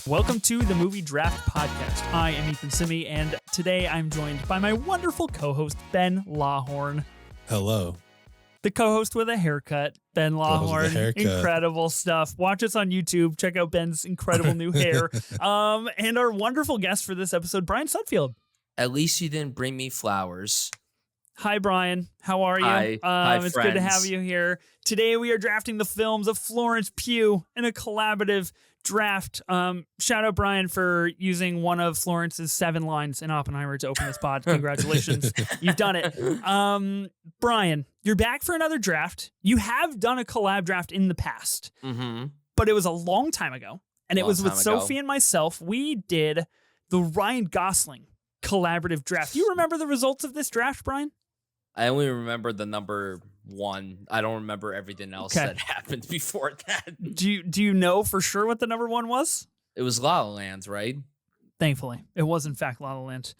Welcome to the Movie Draft Podcast. I am Ethan Simi, and today I'm joined by my wonderful co-host, Ben Lawhorn. Hello. The co-host with a haircut, Ben Lawhorn. Haircut. Incredible stuff. Watch us on YouTube. Check out Ben's incredible new hair. And our wonderful guest for this episode, Bryan Sudfield. At least you didn't bring me flowers. Hi, Bryan. How are you? Hi, it's friends. good to have you here. Today we are drafting the films of Florence Pugh in a collaborative draft. Shout out Bryan for using one of Florence's 7 lines in Oppenheimer to open this pod. Congratulations. You've done it. Bryan, you're back for another draft. You have done a collab draft in the past, but it was a long time ago. And it was with Sophie and myself. We did the Ryan Gosling collaborative draft. Do you remember the results of this draft, Bryan? I only remember the number 1. I don't remember everything else that happened before that. Do you know for sure what the number 1 was? It was La La Land, right? Thankfully, it was in fact La La Land.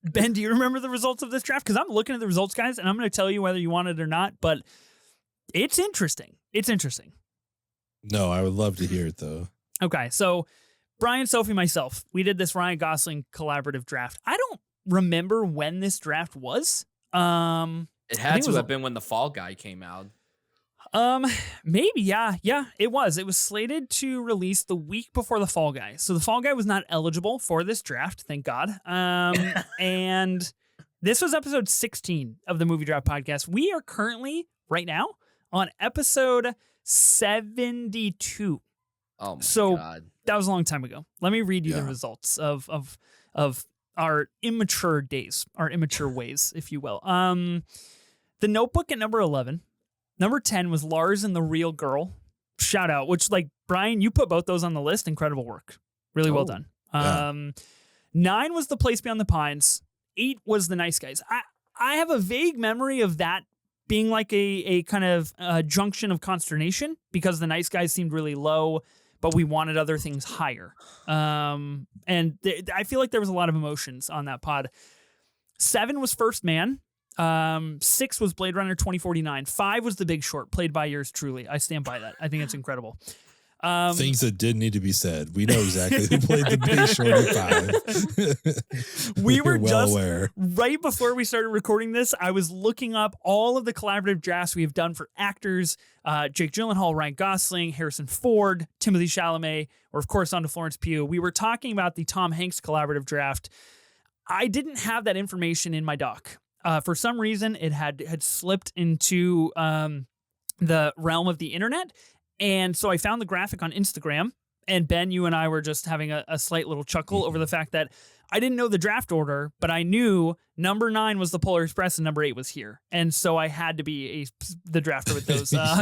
Ben, do you remember the results of this draft? Because I'm looking at the results, guys, and I'm going to tell you whether you want it or not. But it's interesting. It's interesting. No, I would love to hear it though. Okay, so Bryan, Sophie, myself, we did this Ryan Gosling collaborative draft. I don't remember when this draft was. It had to have been when The Fall Guy came out. Maybe, yeah, it was. It was slated to release the week before The Fall Guy. So The Fall Guy was not eligible for this draft, thank God. And this was episode 16 of the Movie Draft Podcast. We are currently, right now, on episode 72. Oh my God. That was a long time ago. Let me read you the results of our immature days, our immature ways, if you will. The Notebook at number 11. Number 10 was Lars and the Real Girl. Shout out, which, like, Bryan, you put both those on the list. Incredible work. Really well done. Yeah. 9 was The Place Beyond the Pines. 8 was The Nice Guys. I have a vague memory of that being like a kind of junction of consternation because The Nice Guys seemed really low, but we wanted other things higher. And I feel like there was a lot of emotions on that pod. 7 was First Man. 6 was Blade Runner 2049. 5 was The Big Short, played by yours truly. I stand by that. I think it's incredible. Things that did need to be said. We know exactly who played The Big Short in 5. We were well just aware. Right before we started recording this, I was looking up all of the collaborative drafts we have done for actors. Jake Gyllenhaal, Ryan Gosling, Harrison Ford, Timothée Chalamet, or of course onto Florence Pugh. We were talking about the Tom Hanks collaborative draft. I didn't have that information in my doc. For some reason, it had slipped into the realm of the internet. And so I found the graphic on Instagram, and Ben, you and I were just having a slight little chuckle over the fact that I didn't know the draft order, but I knew number 9 was the Polar Express and number 8 was here. And so I had to be the drafter with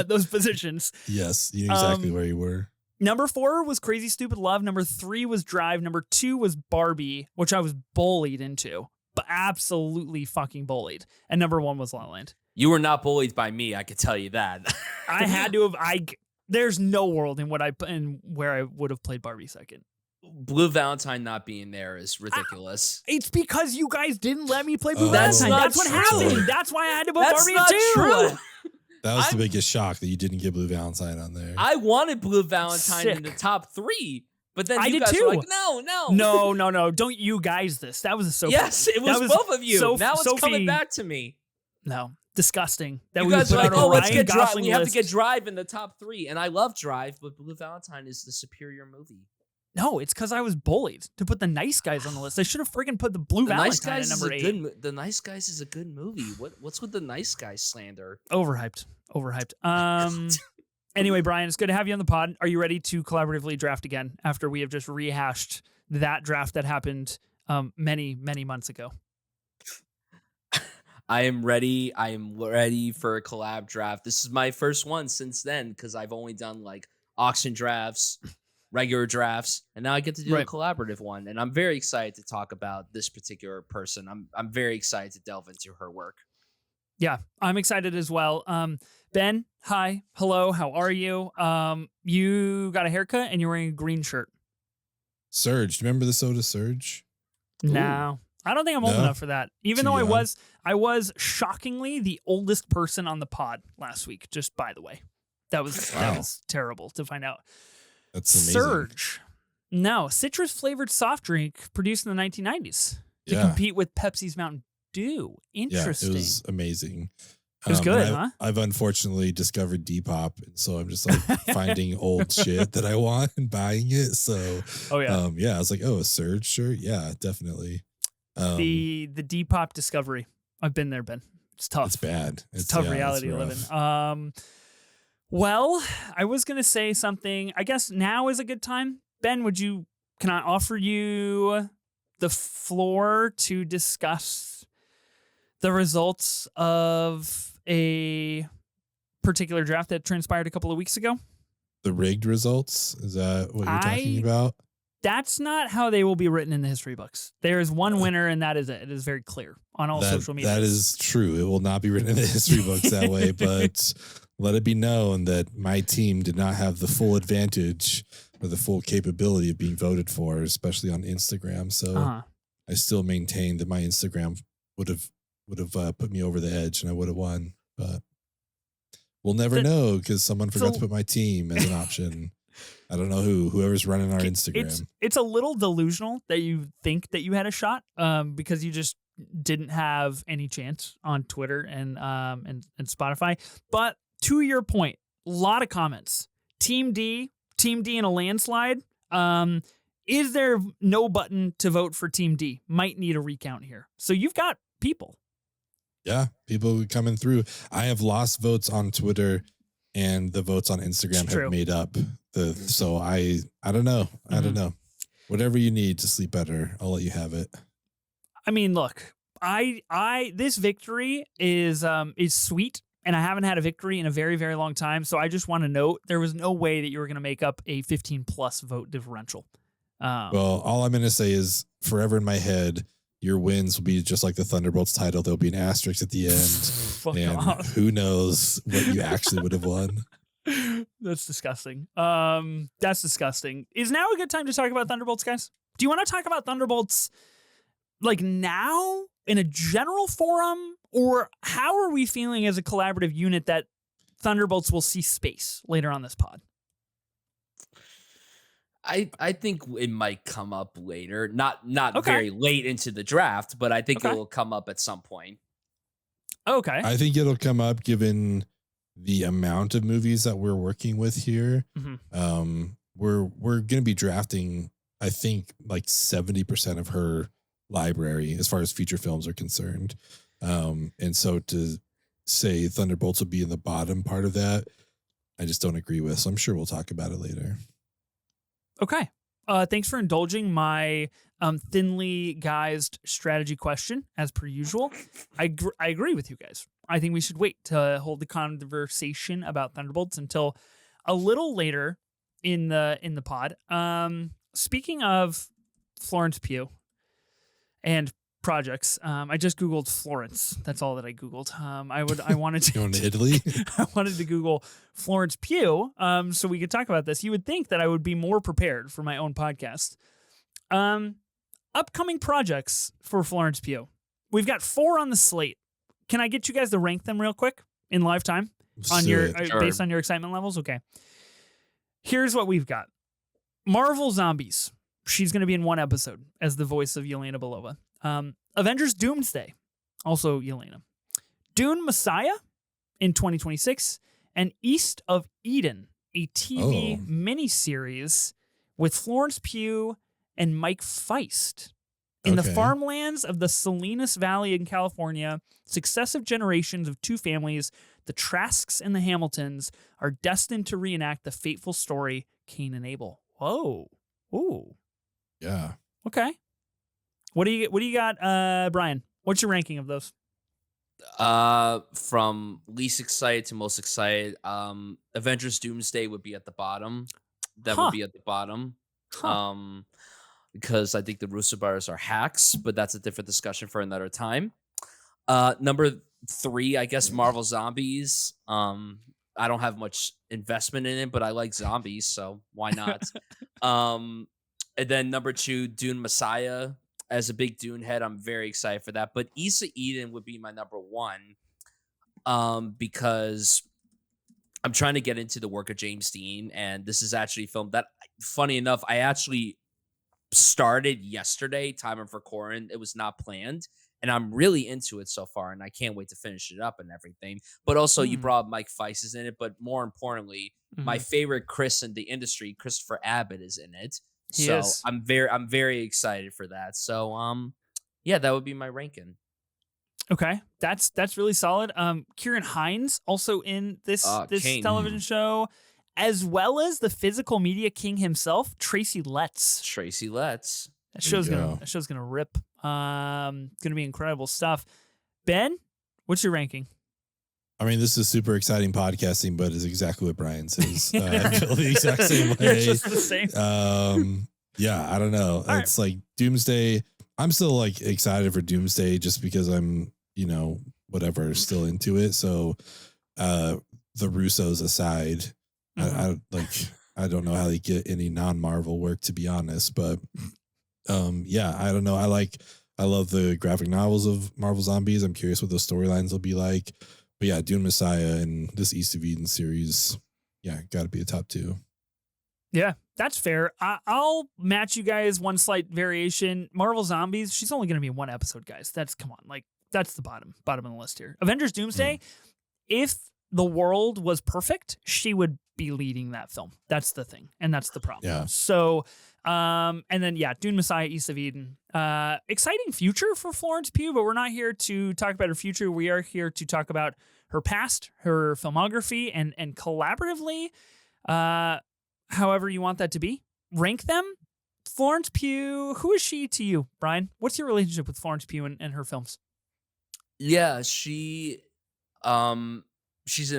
those positions. Yes, you knew exactly where you were. Number 4 was Crazy Stupid Love. Number 3 was Drive. Number 2 was Barbie, which I was bullied into, but absolutely fucking bullied. And number 1 was La La Land. You were not bullied by me, I could tell you that. I had to have. There's no world in where I would have played Barbie second. Blue Valentine not being there is ridiculous. It's because you guys didn't let me play Blue That's Valentine. not That's what true. happened. That's why I had to put That's Barbie not at 2. true. That was the biggest shock that you didn't get Blue Valentine on there. I wanted Blue Valentine in the Sick. top 3, but then I you did guys too. were like, no. Don't you guys this. That was a Sophie. Yes, it was both of you. Now it's coming back to me. No, disgusting. That You we guys put are like, on a let's Ryan get Drive. Gosling We have to list. get Drive in the top 3, and I love Drive, but Blue Valentine is the superior movie. No, it's because I was bullied to put The Nice Guys on the list. I should have freaking put the Blue Valentine at number 8. The Nice Guys is a good movie. What's with the Nice Guys slander? Overhyped. Anyway, Bryan, it's good to have you on the pod. Are you ready to collaboratively draft again after we have just rehashed that draft that happened many, many months ago? I am ready. I am ready for a collab draft. This is my first one since then because I've only done like auction drafts, regular drafts, and now I get to do a collaborative one. And I'm very excited to talk about this particular person. I'm very excited to delve into her work. Yeah, I'm excited as well. Ben, hi, hello, how are you? You got a haircut and you're wearing a green shirt. Surge. Do you remember the soda Surge? No, I don't think I'm old enough for that. Even though I was shockingly the oldest person on the pod last week. Just by the way, that was terrible to find out. That's amazing. Surge. No, citrus flavored soft drink produced in the 1990s to Yeah. compete with Pepsi's Mountain Dew. Interesting. Yeah, it was amazing. It was good, and huh? I've unfortunately discovered Depop, and so I'm just like finding old shit that I want and buying it. So, Oh yeah, yeah, I was like, oh, a Surge shirt, yeah, definitely. the Depop discovery. I've been there, Ben. It's tough. It's bad. It's tough yeah, reality to live in. Well, I was gonna say something. I guess now is a good time. Ben, can I offer you the floor to discuss the results of a particular draft that transpired a couple of weeks ago? The rigged results, is that what you're talking about? That's not how they will be written in the history books. There is one winner, and that is it. It is very clear on all social media. That is true. It will not be written in the history books that way, but let it be known that my team did not have the full advantage or the full capability of being voted for, especially on Instagram. So I still maintain that my Instagram would have put me over the edge and I would have won, but we'll never know because someone forgot to put my team as an option. I don't know whoever's running our Instagram. It's a little delusional that you think that you had a shot because you just didn't have any chance on Twitter and Spotify. But to your point, a lot of comments. Team D in a landslide. Is there no button to vote for Team D? Might need a recount here. So you've got people. Yeah, people coming through. I have lost votes on Twitter, and the votes on Instagram have made up the. So I don't know. I don't know. Whatever you need to sleep better, I'll let you have it. I mean, look, this victory is sweet, and I haven't had a victory in a very, very long time. So I just want to note there was no way that you were going to make up a 15+ vote differential. Well, all I'm going to say is forever in my head, your wins will be just like the Thunderbolts title. There'll be an asterisk at the end. And who knows what you actually would have won. That's disgusting. That's disgusting. Is now a good time to talk about Thunderbolts, guys? Do you want to talk about Thunderbolts like now in a general forum? Or how are we feeling as a collaborative unit that Thunderbolts will see space later on this pod? I think it might come up later, not very late into the draft, but I think it will come up at some point. Okay. I think it'll come up given the amount of movies that we're working with here. Mm-hmm. We're going to be drafting, I think, like 70% of her library as far as feature films are concerned. And so to say Thunderbolts will be in the bottom part of that, I just don't agree with. So I'm sure we'll talk about it later. Okay. Thanks for indulging my thinly guised strategy question, as per usual. I agree with you guys. I think we should wait to hold the conversation about Thunderbolts until a little later in the pod. Speaking of Florence Pugh and projects, I just Googled Florence. That's all that I Googled. I wanted to going to Italy. I wanted to Google Florence Pugh, so we could talk about this. You would think that I would be more prepared for my own podcast. Upcoming projects for Florence Pugh. We've got 4 on the slate. Can I get you guys to rank them real quick in live time on based on your excitement levels? Okay. Here's what we've got. Marvel Zombies. She's going to be in 1 episode as the voice of Yelena Belova. Avengers Doomsday, also Yelena. Dune Messiah in 2026, and East of Eden, a TV miniseries with Florence Pugh and Mike Feist. In the farmlands of the Salinas Valley in California, successive generations of 2 families, the Trasks and the Hamiltons, are destined to reenact the fateful story Cain and Abel. Whoa. Ooh. Yeah. Okay. What do you got, Brian? What's your ranking of those? From least excited to most excited, Avengers Doomsday would be at the bottom. That would be at the bottom. Because I think the Russo brothers are hacks, but that's a different discussion for another time. Number 3, I guess Marvel Zombies. I don't have much investment in it, but I like zombies, so why not? And then number 2, Dune Messiah. As a big Dune head, I'm very excited for that. But East of Eden would be my number 1, because I'm trying to get into the work of James Dean, and this is actually a film that, funny enough, I actually started yesterday, time of recording. It was not planned. And I'm really into it so far, and I can't wait to finish it up and everything. But also, you brought up Mike Feist is in it, but more importantly, my favorite Chris in the industry, Christopher Abbott, is in it. He So is. I'm very excited for that. So yeah, that would be my ranking. Okay, that's really solid. Kieran Hines also in this King. television show, as well as the physical media king himself, Tracy Letts. Tracy Letts. That show's gonna rip. Gonna be incredible stuff. Ben, what's your ranking? I mean, this is super exciting podcasting, but it's exactly what Brian says. I feel the exact same way. It's just the same. Yeah, I don't know. All it's like Doomsday. I'm still like excited for Doomsday just because I'm, whatever, still into it. So, the Russos aside, I don't know how they get any non-Marvel work, to be honest, but yeah, I don't know. I love the graphic novels of Marvel Zombies. I'm curious what those storylines will be like. But yeah, Dune Messiah and this East of Eden series, yeah, got to be a top 2. Yeah, that's fair. I'll match you guys one slight variation. Marvel Zombies, she's only going to be 1 episode, guys. That's the bottom of the list here. Avengers Doomsday, if the world was perfect, she would be leading that film. That's the thing, and that's the problem. Yeah. So, and then Dune Messiah, East of Eden. Exciting future for Florence Pugh, but we're not here to talk about her future. We are here to talk about her past, her filmography, and collaboratively, however you want that to be. Rank them. Florence Pugh, who is she to you, Brian? What's your relationship with Florence Pugh and her films? Yeah, she's an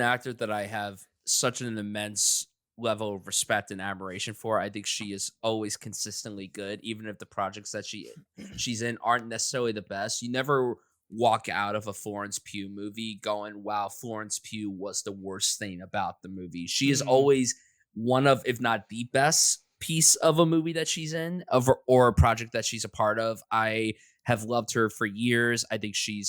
actor that I have such an immense level of respect and admiration for. I think she is always consistently good, even if the projects that she's in aren't necessarily the best. You never walk out of a Florence Pugh movie going, wow, Florence Pugh was the worst thing about the movie. She is always one of, if not the best piece of a movie that she's in, or a project that she's a part of. I have loved her for years. I think she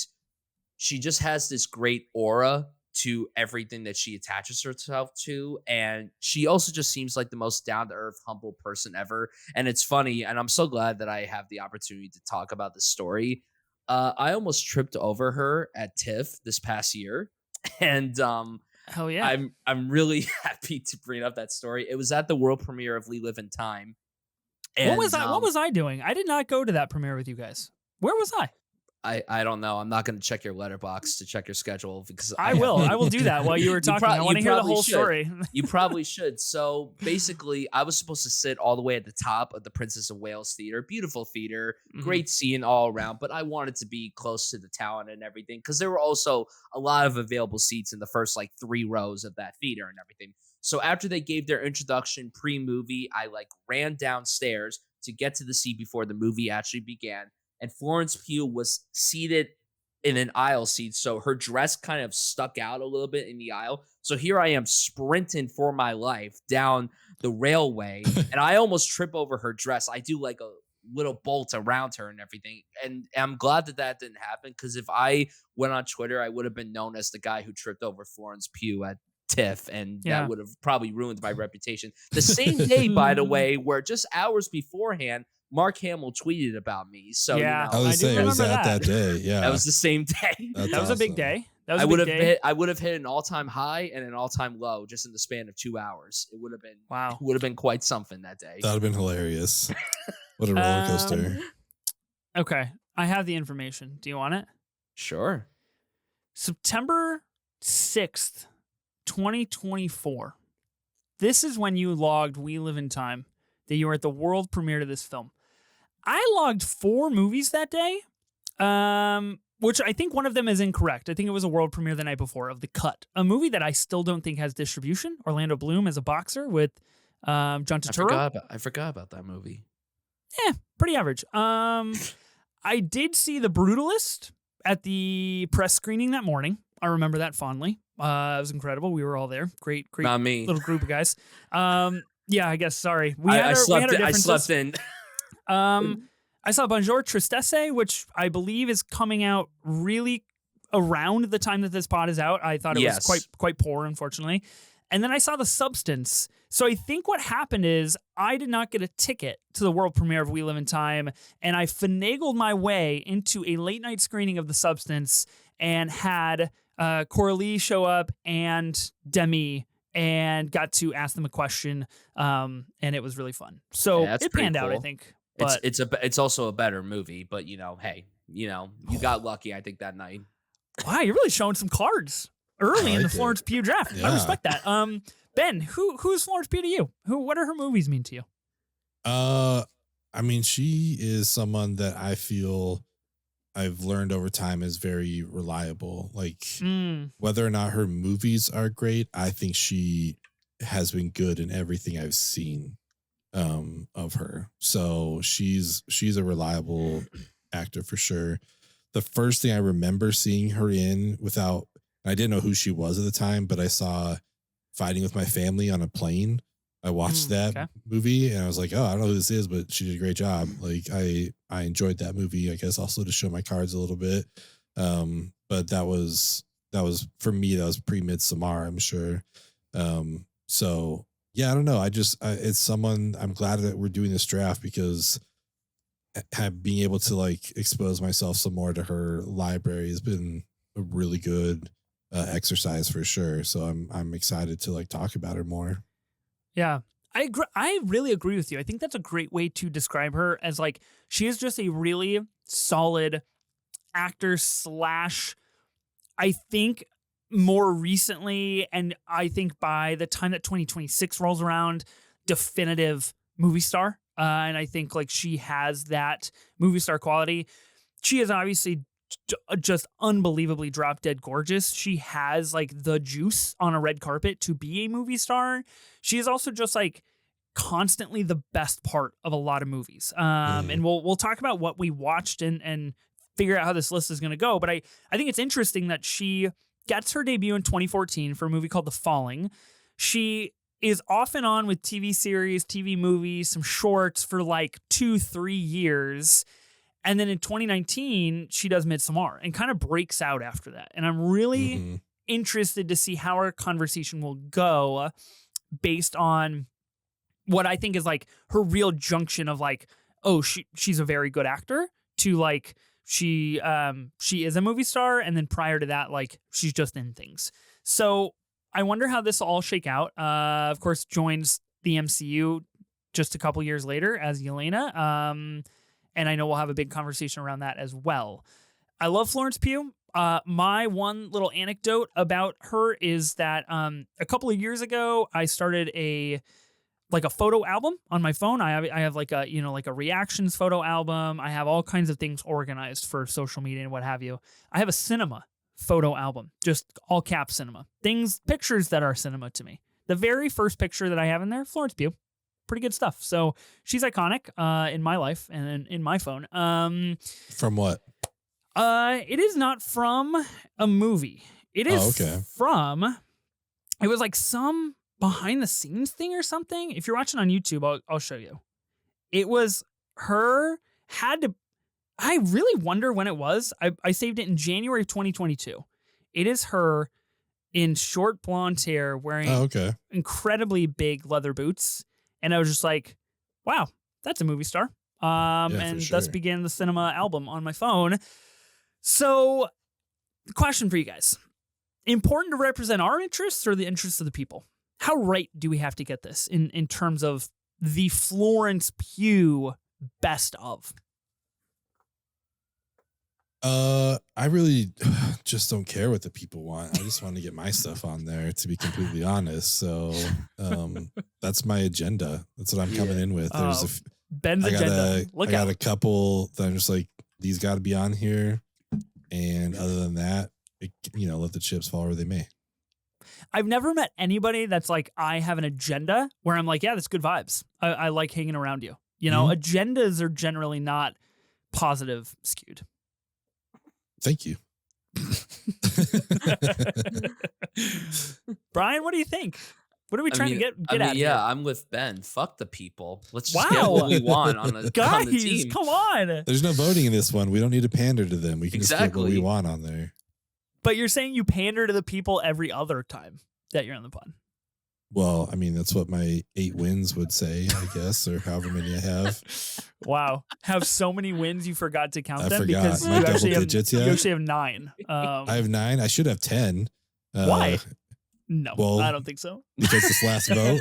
just has this great aura to everything that she attaches herself to. And she also just seems like the most down-to-earth, humble person ever. And it's funny, and I'm so glad that I have the opportunity to talk about this story. I almost tripped over her at TIFF this past year. And hell yeah. I'm really happy to bring up that story. It was at the world premiere of We Live in Time. And, what was I doing? I did not go to that premiere with you guys. Where was I? I don't know. I'm not going to check your letterbox to check your schedule because I will do that while you were talking. I want to hear the whole story. You probably should. So basically, I was supposed to sit all the way at the top of the Princess of Wales Theater. Beautiful theater, great scene all around. But I wanted to be close to the talent and everything because there were also a lot of available seats in the first 3 rows of that theater and everything. So after they gave their introduction pre-movie, I ran downstairs to get to the seat before the movie actually began. And Florence Pugh was seated in an aisle seat, so her dress kind of stuck out a little bit in the aisle. So here I am sprinting for my life down the railway, and I almost trip over her dress. I do a little bolt around her and everything. And I'm glad that didn't happen, because if I went on Twitter, I would have been known as the guy who tripped over Florence Pugh at TIFF, and that would have probably ruined my reputation. The same day, by the way, where just hours beforehand, Mark Hamill tweeted about me. So yeah, I was saying, it was that day. Yeah, that was the same day. That was a big day. I would have hit an all-time high and an all-time low just in the span of 2 hours. It would have been wow. It would have been quite something that day. That would have been hilarious. What a roller coaster. Okay, I have the information. Do you want it? Sure. September 6th, 2024. This is when you logged We Live in Time, that you were at the world premiere of this film. I logged 4 movies that day, which I think one of them is incorrect. I think it was a world premiere the night before of The Cut, a movie that I still don't think has distribution. Orlando Bloom as a boxer with John Turturro. I forgot about that movie. Yeah, pretty average. I did see The Brutalist at the press screening that morning. I remember that fondly. It was incredible. We were all there. Great Not me. Little group of guys. Yeah, I guess. Sorry. I slept in. I saw Bonjour Tristesse, which I believe is coming out really around the time that this pod is out. I thought it was quite poor, unfortunately. And then I saw The Substance. So I think what happened is I did not get a ticket to the world premiere of We Live in Time, and I finagled my way into a late night screening of The Substance and had Coralie show up and Demi and got to ask them a question, and it was really fun. So that's it panned pretty out, I cool. think. But It's also a better movie, but hey, you got lucky, I think, that night. wow, you're really showing some cards early in the Florence Pugh draft. I Yeah. respect that. Ben, who's Florence Pugh to you? What are her movies mean to you? I mean, she is someone that I feel I've learned over time is very reliable. Like whether or not her movies are great, I think she has been good in everything I've seen of her. So she's a reliable actor for sure. The first thing I remember seeing her in I didn't know who she was at the time, but I saw Fighting with My Family on a Plane. I watched that movie and I was like, oh, I don't know who this is, but she did a great job. Like I enjoyed that movie, I guess also to show my cards a little bit. But that was for me, that was pre-Midsommar, I'm sure. So yeah, I don't know. It's someone I'm glad that we're doing this draft because being able to like expose myself some more to her library has been a really good exercise for sure. So I'm excited to like talk about her more. Yeah, I really agree with you. I think that's a great way to describe her as like she is just a really solid actor / I think more recently, and I think by the time that 2026 rolls around, definitive movie star. And I think like she has that movie star quality. She is obviously just unbelievably drop dead gorgeous. She has like the juice on a red carpet to be a movie star. She is also just like constantly the best part of a lot of movies. And we'll talk about what we watched and figure out how this list is going to go. But I think it's interesting that she gets her debut in 2014 for a movie called The Falling. She is off and on with TV series, TV movies, some shorts for like 2-3 years. And then in 2019, she does Midsommar and kind of breaks out after that. And I'm really interested to see how our conversation will go based on what I think is like her real junction of like, oh, she's a very good actor to like, she is a movie star. And then prior to that, like she's just in things. So I wonder how this will all shake out. Of course, joins the MCU just a couple years later as Yelena. And I know we'll have a big conversation around that as well. I love Florence Pugh. My one little anecdote about her is that a couple of years ago, I started a photo album on my phone. I have like a reactions photo album. I have all kinds of things organized for social media and what have you. I have a cinema photo album, just all cap cinema. Pictures that are cinema to me. The very first picture that I have in there, Florence Pugh. Pretty good stuff. So she's iconic in my life and in my phone. From what? It is not from a movie. It is from. It was like some behind the scenes thing or something. If you're watching on YouTube, I'll show you. It was her. I really wonder when it was. I saved it in January of 2022. It is her in short blonde hair wearing incredibly big leather boots. And I was just like, wow, that's a movie star. And thus began the cinema album on my phone. So, question for you guys. Important to represent our interests or the interests of the people? How right do we have to get this in terms of the Florence Pugh best of? I really just don't care what the people want. I just want to get my stuff on there, to be completely honest. So, that's my agenda. That's what I'm coming in with. There's Ben's agenda. I got a couple that I'm just like, these got to be on here. And other than that, let the chips fall where they may. I've never met anybody that's like, I have an agenda where I'm like, yeah, that's good vibes. I like hanging around you. Agendas are generally not positive skewed. Thank you. Brian, what do you think? What are we trying to get at here? Yeah, I'm with Ben. Fuck the people. Let's just get what we want on the team. Come on. There's no voting in this one. We don't need to pander to them. We can just get what we want on there. But you're saying you pander to the people every other time that you're on the pod. Well, I mean, that's what my 8 wins would say, I guess, or however many I have. Wow. Have so many wins you forgot to count I them forgot. because My you double actually digits, have, yeah? you actually have 9. I have 9. I should have 10. Why? No, well, I don't think so. Because this last vote.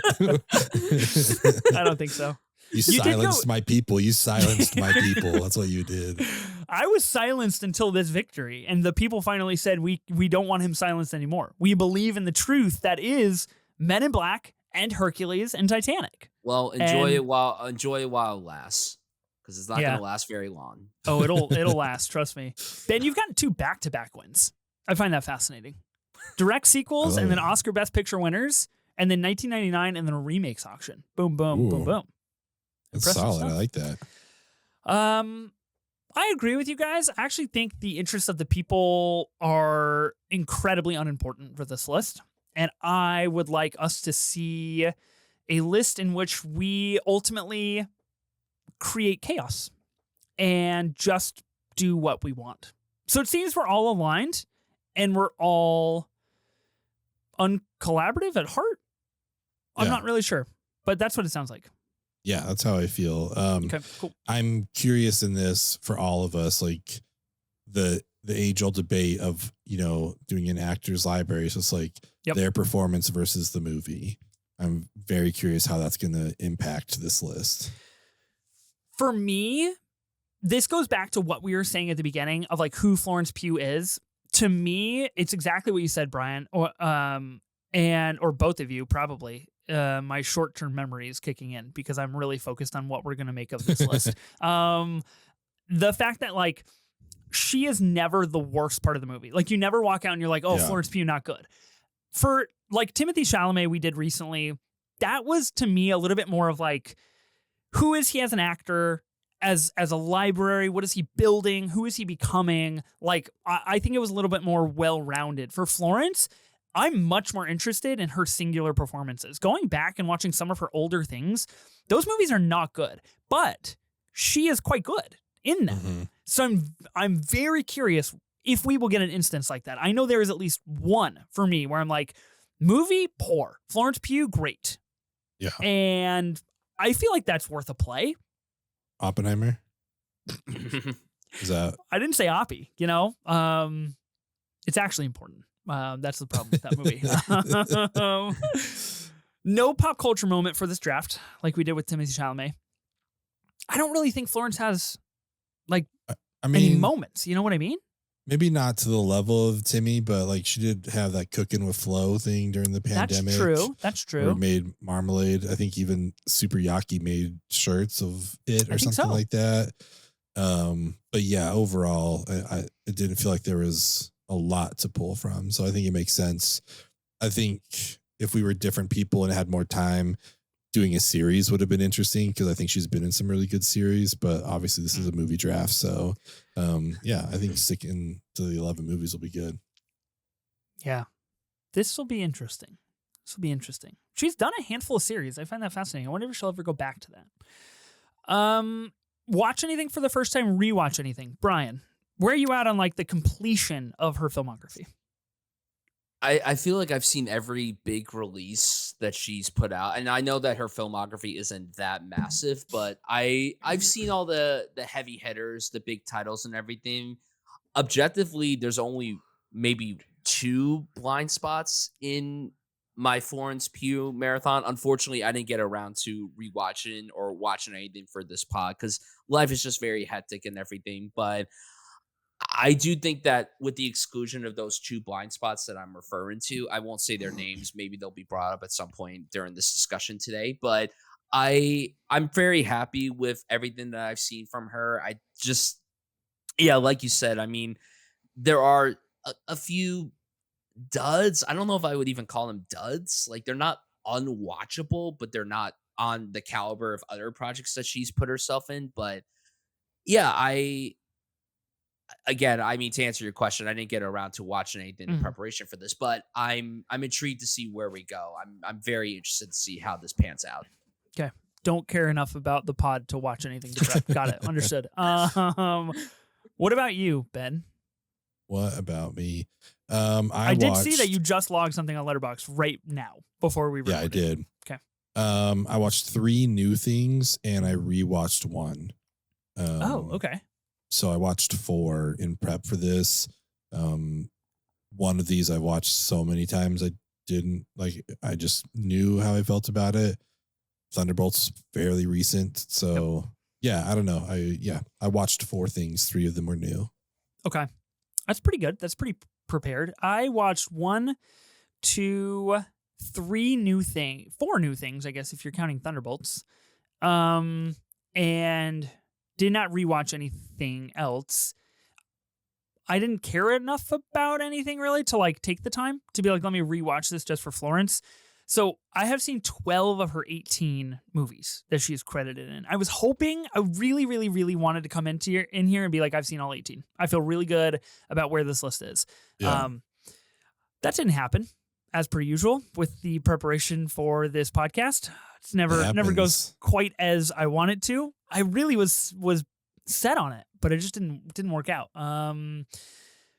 I don't think so. You silenced my people. You silenced my people. That's what you did. I was silenced until this victory, and the people finally said we don't want him silenced anymore. We believe in the truth that is Men in Black and Hercules and Titanic. Well, enjoy it while it lasts, because it's not going to last very long. Oh, it'll last. Trust me. Ben, you've gotten 2 back-to-back wins. I find that fascinating. Direct sequels and then Oscar Best Picture winners, and then 1999 and then a remakes auction. Boom, boom, boom, boom. That's solid. Stuff. I like that. I agree with you guys. I actually think the interests of the people are incredibly unimportant for this list. And I would like us to see a list in which we ultimately create chaos and just do what we want. So it seems we're all aligned and we're all uncollaborative at heart. I'm not really sure, but that's what it sounds like. Yeah, that's how I feel. Okay, cool. I'm curious in this for all of us, like the age-old debate of, doing an actor's library. So it's like their performance versus the movie. I'm very curious how that's going to impact this list. For me, this goes back to what we were saying at the beginning of like who Florence Pugh is. To me, it's exactly what you said, Brian, or both of you probably. My short-term memory is kicking in because I'm really focused on what we're going to make of this list. The fact that like she is never the worst part of the movie. Like you never walk out and you're like, oh, Florence Pugh, not good. For like Timothée Chalamet we did recently, that was to me a little bit more of like, who is he as an actor, as a library? What is he building? Who is he becoming? Like, I think it was a little bit more well-rounded. For Florence, I'm much more interested in her singular performances. Going back and watching some of her older things, those movies are not good, but she is quite good in them. Mm-hmm. So I'm very curious if we will get an instance like that. I know there is at least one for me where I'm like, movie, poor. Florence Pugh, great. Yeah. And I feel like that's worth a play. Oppenheimer? Is that? I didn't say Oppie, it's actually important. That's the problem with that movie. No pop culture moment for this draft, like we did with Timothée Chalamet. I don't really think Florence has, like, any moments. You know what I mean? Maybe not to the level of Timmy, but like she did have that cooking with Flo thing during the pandemic. That's true. Where it made marmalade. I think even Super Yaki made shirts of it or something like that. But yeah, overall, I it didn't feel like there was a lot to pull from. So I think it makes sense. I think if we were different people and had more time, doing a series would have been interesting because I think she's been in some really good series, but obviously this is a movie draft. So I think sticking to the 11 movies will be good. Yeah. This will be interesting. She's done a handful of series. I find that fascinating. I wonder if she'll ever go back to that. Watch anything for the first time, rewatch anything. Brian, where are you at on like the completion of her filmography? I feel like I've seen every big release that she's put out, and I know that her filmography isn't that massive, but I've seen all the heavy hitters, the big titles and everything. Objectively, there's only maybe 2 blind spots in my Florence Pugh marathon. Unfortunately, I didn't get around to rewatching or watching anything for this pod because life is just very hectic and everything, but I do think that with the exclusion of those 2 blind spots that I'm referring to, I won't say their names. Maybe they'll be brought up at some point during this discussion today. But I'm very happy with everything that I've seen from her. I just, like you said, I mean, there are a few duds. I don't know if I would even call them duds. Like they're not unwatchable, but they're not on the caliber of other projects that she's put herself in. But again, I mean, to answer your question, I didn't get around to watching anything in preparation for this, but I'm intrigued to see where we go. I'm very interested to see how this pans out. Okay. Don't care enough about the pod to watch anything to prep. Got it. Understood. What about you, Ben? What about me? I did see that you just logged something on Letterboxd right now before we recorded. Yeah, I did. Okay. I watched 3 new things and I rewatched one. Okay. So I watched 4 in prep for this. One of these I watched so many times I just knew how I felt about it. Thunderbolt's fairly recent, so yeah, I don't know. I watched 4 things. 3 of them were new. Okay, that's pretty good. That's pretty prepared. I watched 1, 2, 3 new things, 4 new things, I guess, if you're counting Thunderbolts. And did not rewatch anything else. I didn't care enough about anything really to like take the time to be like, let me rewatch this just for Florence. So I have seen 12 of her 18 movies that she is credited in. I was hoping, I really, really, really wanted to come in here and be like, I've seen all 18. I feel really good about where this list is. Yeah. That didn't happen, as per usual, with the preparation for this podcast. It's never goes quite as I want it to. I really was set on it, but it just didn't work out. I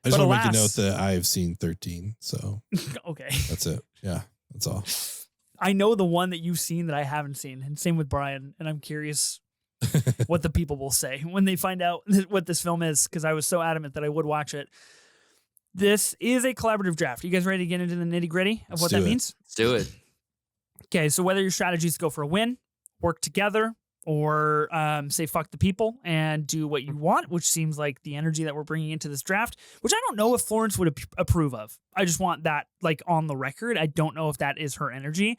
just want to make a note that I have seen 13. So okay, that's it. Yeah, that's all. I know the one that you've seen that I haven't seen, and same with Brian. And I'm curious what the people will say when they find out what this film is, because I was so adamant that I would watch it. This is a collaborative draft. You guys ready to get into the nitty gritty of what that means? Let's do it. Okay, so whether your strategy is to go for a win, work together, or say fuck the people and do what you want, which seems like the energy that we're bringing into this draft, which I don't know if Florence would approve of. I just want that like on the record. I don't know if that is her energy.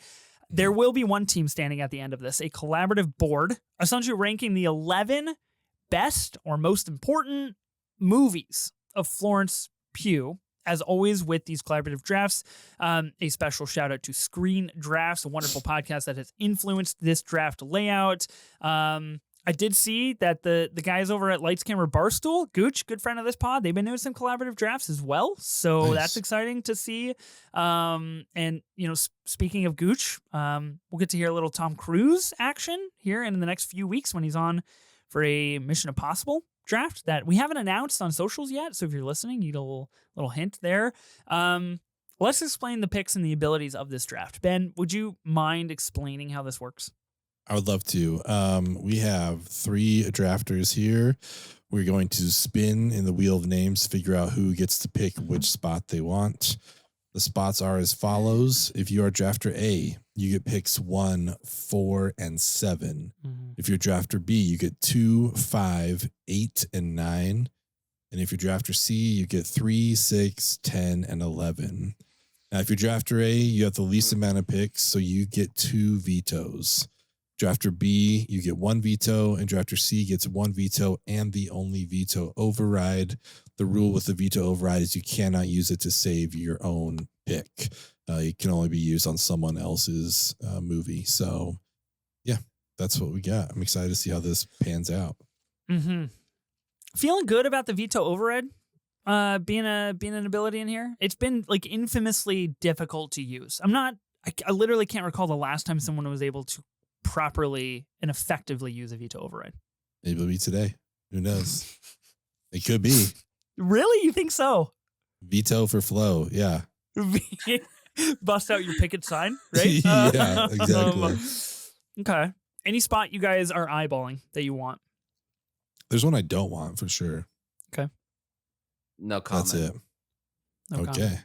There will be one team standing at the end of this, a collaborative board, essentially ranking the 11 best or most important movies of Florence Pugh. As always with these collaborative drafts, a special shout out to Screen Drafts, a wonderful podcast that has influenced this draft layout. I did see that the guys over at Lights Camera Barstool, Gooch, good friend of this pod, they've been doing some collaborative drafts as well. So That's exciting to see. And, you know, speaking of Gooch, we'll get to hear a little Tom Cruise action here in the next few weeks when he's on for a Mission Impossible draft that we haven't announced on socials yet. So if you're listening, you get a little hint there. Let's explain the picks and the abilities of this draft. Ben, would you mind explaining how this works? I would love to. We have 3 drafters here. We're going to spin in the wheel of names, figure out who gets to pick which spot they want. The spots are as follows. If you are drafter A, you get picks 1, 4, and 7. Mm-hmm. If you're drafter B, you get 2, 5, 8, and 9. And if you're drafter C, you get 3, 6, 10, and 11. Now, if you're drafter A, you have the least amount of picks, so you get 2 vetoes. Drafter B, you get 1 veto, and drafter C gets 1 veto and the only veto override. The rule with the veto override is you cannot use it to save your own pick. It can only be used on someone else's movie. So, yeah, that's what we got. I'm excited to see how this pans out. Mm-hmm. Feeling good about the veto override being an ability in here. It's been like infamously difficult to use. I literally can't recall the last time someone was able to properly and effectively use a veto override. Maybe it'll be today. Who knows? It could be. Really? You think so? Veto for Flo. Yeah. Bust out your picket sign, right? Yeah, exactly. Okay. Any spot you guys are eyeballing that you want? There's one I don't want for sure. Okay. No comment. That's it. No okay. comment.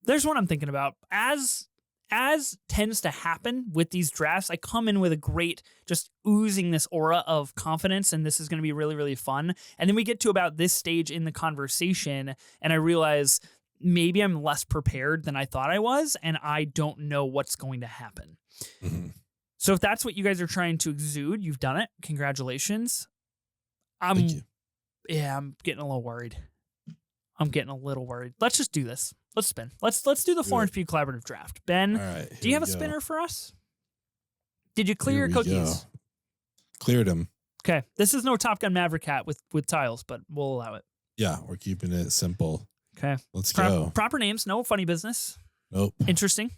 There's one I'm thinking about. As tends to happen with these drafts, I come in with a great, just oozing this aura of confidence, and this is going to be really, really fun. And then we get to about this stage in the conversation, and I realize maybe I'm less prepared than I thought I was, and I don't know what's going to happen. Mm-hmm. So if that's what you guys are trying to exude, you've done it. Congratulations. Thank you. Yeah, I'm getting a little worried. Let's just do this. Let's spin. Let's do the Florence Pugh collaborative draft. Ben, all right, do you have a spinner for us? Did you clear your cookies? Cleared them. Okay. This is no Top Gun Maverick hat with tiles, but we'll allow it. Yeah, we're keeping it simple. Okay. Let's go. Proper names, no funny business. Nope. Interesting.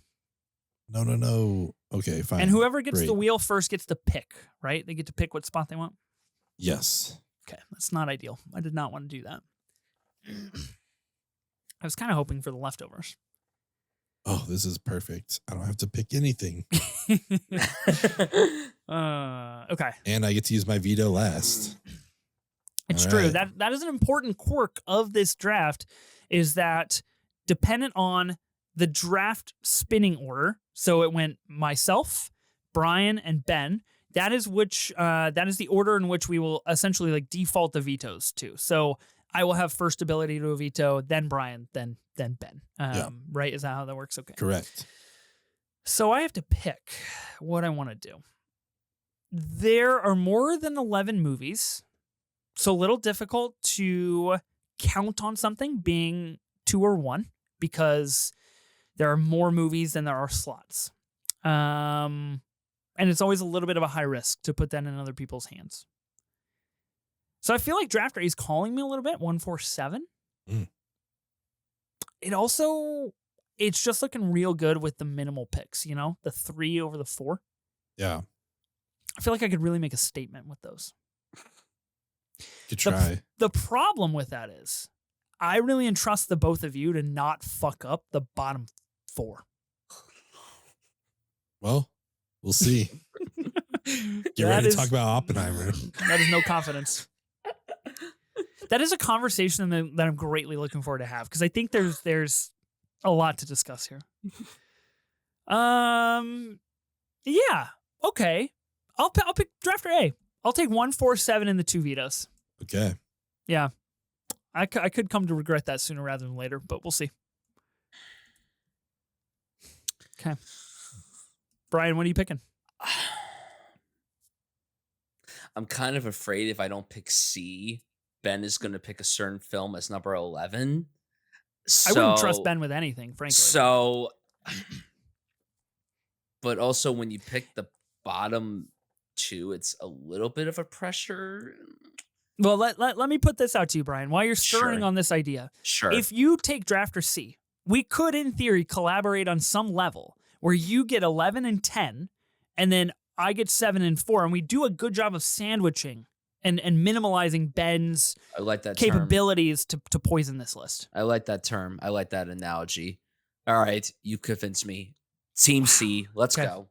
No. Okay, fine. And whoever gets Great. the wheel first gets to pick, right? They get to pick what spot they want. Yes. Okay. That's not ideal. I did not want to do that. I was kind of hoping for the leftovers. Oh, this is perfect. I don't have to pick anything. Okay. And I get to use my veto last. It's All true. right. That is an important quirk of this draft, is that dependent on the draft spinning order. So it went myself, Bryan, and Ben. That is the order in which we will essentially like default the vetoes to. So I will have first ability to a veto, then Bryan, then Ben. Right? Is that how that works? Okay. Correct. So I have to pick what I want to do. There are more than 11 movies, so a little difficult to count on something being 2 or 1 because there are more movies than there are slots. And it's always a little bit of a high risk to put that in other people's hands. So I feel like Draft Day is calling me a little bit, 147. It's just looking real good with the minimal picks, the 3 over the 4. Yeah. I feel like I could really make a statement with those. Good try. The problem with that is I really entrust the both of you to not fuck up the bottom 4. Well, we'll see. Get ready to talk about Oppenheimer. That is no confidence. That is a conversation that I'm greatly looking forward to have because I think there's a lot to discuss here. Yeah. Okay. I'll pick drafter A. I'll take 147 in the 2 vetoes. Okay. Yeah. I could come to regret that sooner rather than later, but we'll see. Okay. Bryan, what are you picking? I'm kind of afraid if I don't pick C, Ben is going to pick a certain film as number 11. I wouldn't trust Ben with anything, frankly. So, but also when you pick the bottom 2, it's a little bit of a pressure. Well, let me put this out to you, Bryan, while you're stirring on this idea. Sure. If you take drafter C, we could, in theory, collaborate on some level where you get 11 and 10, and then I get 7 and 4, and we do a good job of sandwiching and minimalizing Ben's I like that capabilities to poison this list. I like that term. I like that analogy. All right, you convinced me. Team C, let's go.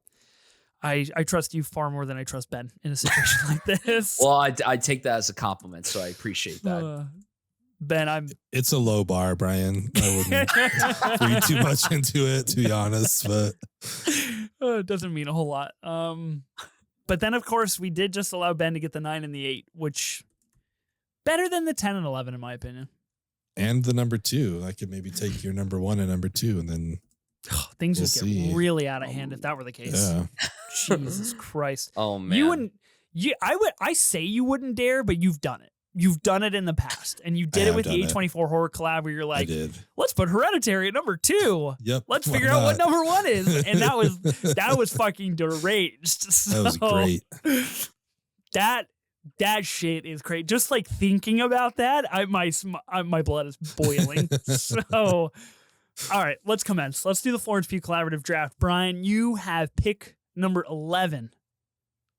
I trust you far more than I trust Ben in a situation like this. Well, I take that as a compliment, so I appreciate that. Ben, It's a low bar, Bryan. I wouldn't read too much into it, to be honest, but it doesn't mean a whole lot. But then, of course, we did just allow Ben to get the 9 and the 8, which better than the 10 and 11, in my opinion. And the number 2. I could maybe take your number 1 and number 2, and then things would get really out of hand if that were the case. Yeah. Jesus Christ. Oh man. You wouldn't I say you wouldn't dare, but you've done it. You've done it in the past. And you did it with the A24 horror collab where you're like, let's put Hereditary at number 2 Yep. Let's figure out what number 1 is. And that was fucking deranged. So, that was great. That shit is great. Just like thinking about that, my blood is boiling. So all right, let's commence. Let's do the Florence Pugh collaborative draft. Bryan, you have pick number 11.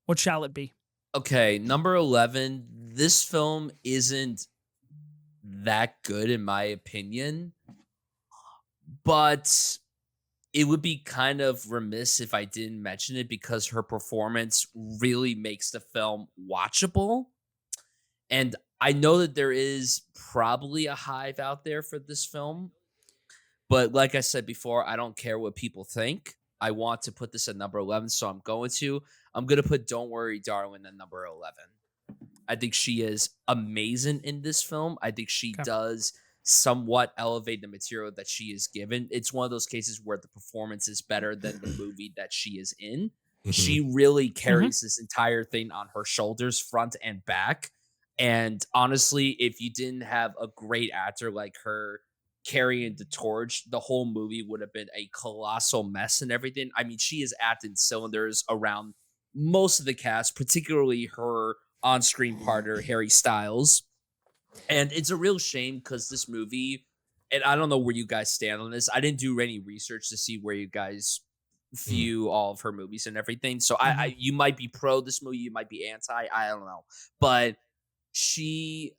What shall it be? Okay, number 11. This film isn't that good in my opinion, but it would be kind of remiss if I didn't mention it because her performance really makes the film watchable. And I know that there is probably a hive out there for this film. But like I said before, I don't care what people think. I want to put this at number 11, so I'm going to put Don't Worry, Darling at number 11. I think she is amazing in this film. I think she does somewhat elevate the material that she is given. It's one of those cases where the performance is better than the movie that she is in. Mm-hmm. She really carries this entire thing on her shoulders, front and back. And honestly, if you didn't have a great actor like her carrying the torch, the whole movie would have been a colossal mess and everything. I mean, she is acting cylinders around most of the cast, particularly her on-screen partner, Harry Styles. And it's a real shame because this movie, and I don't know where you guys stand on this. I didn't do any research to see where you guys view all of her movies and everything. So I you might be pro this movie, you might be anti, I don't know. But she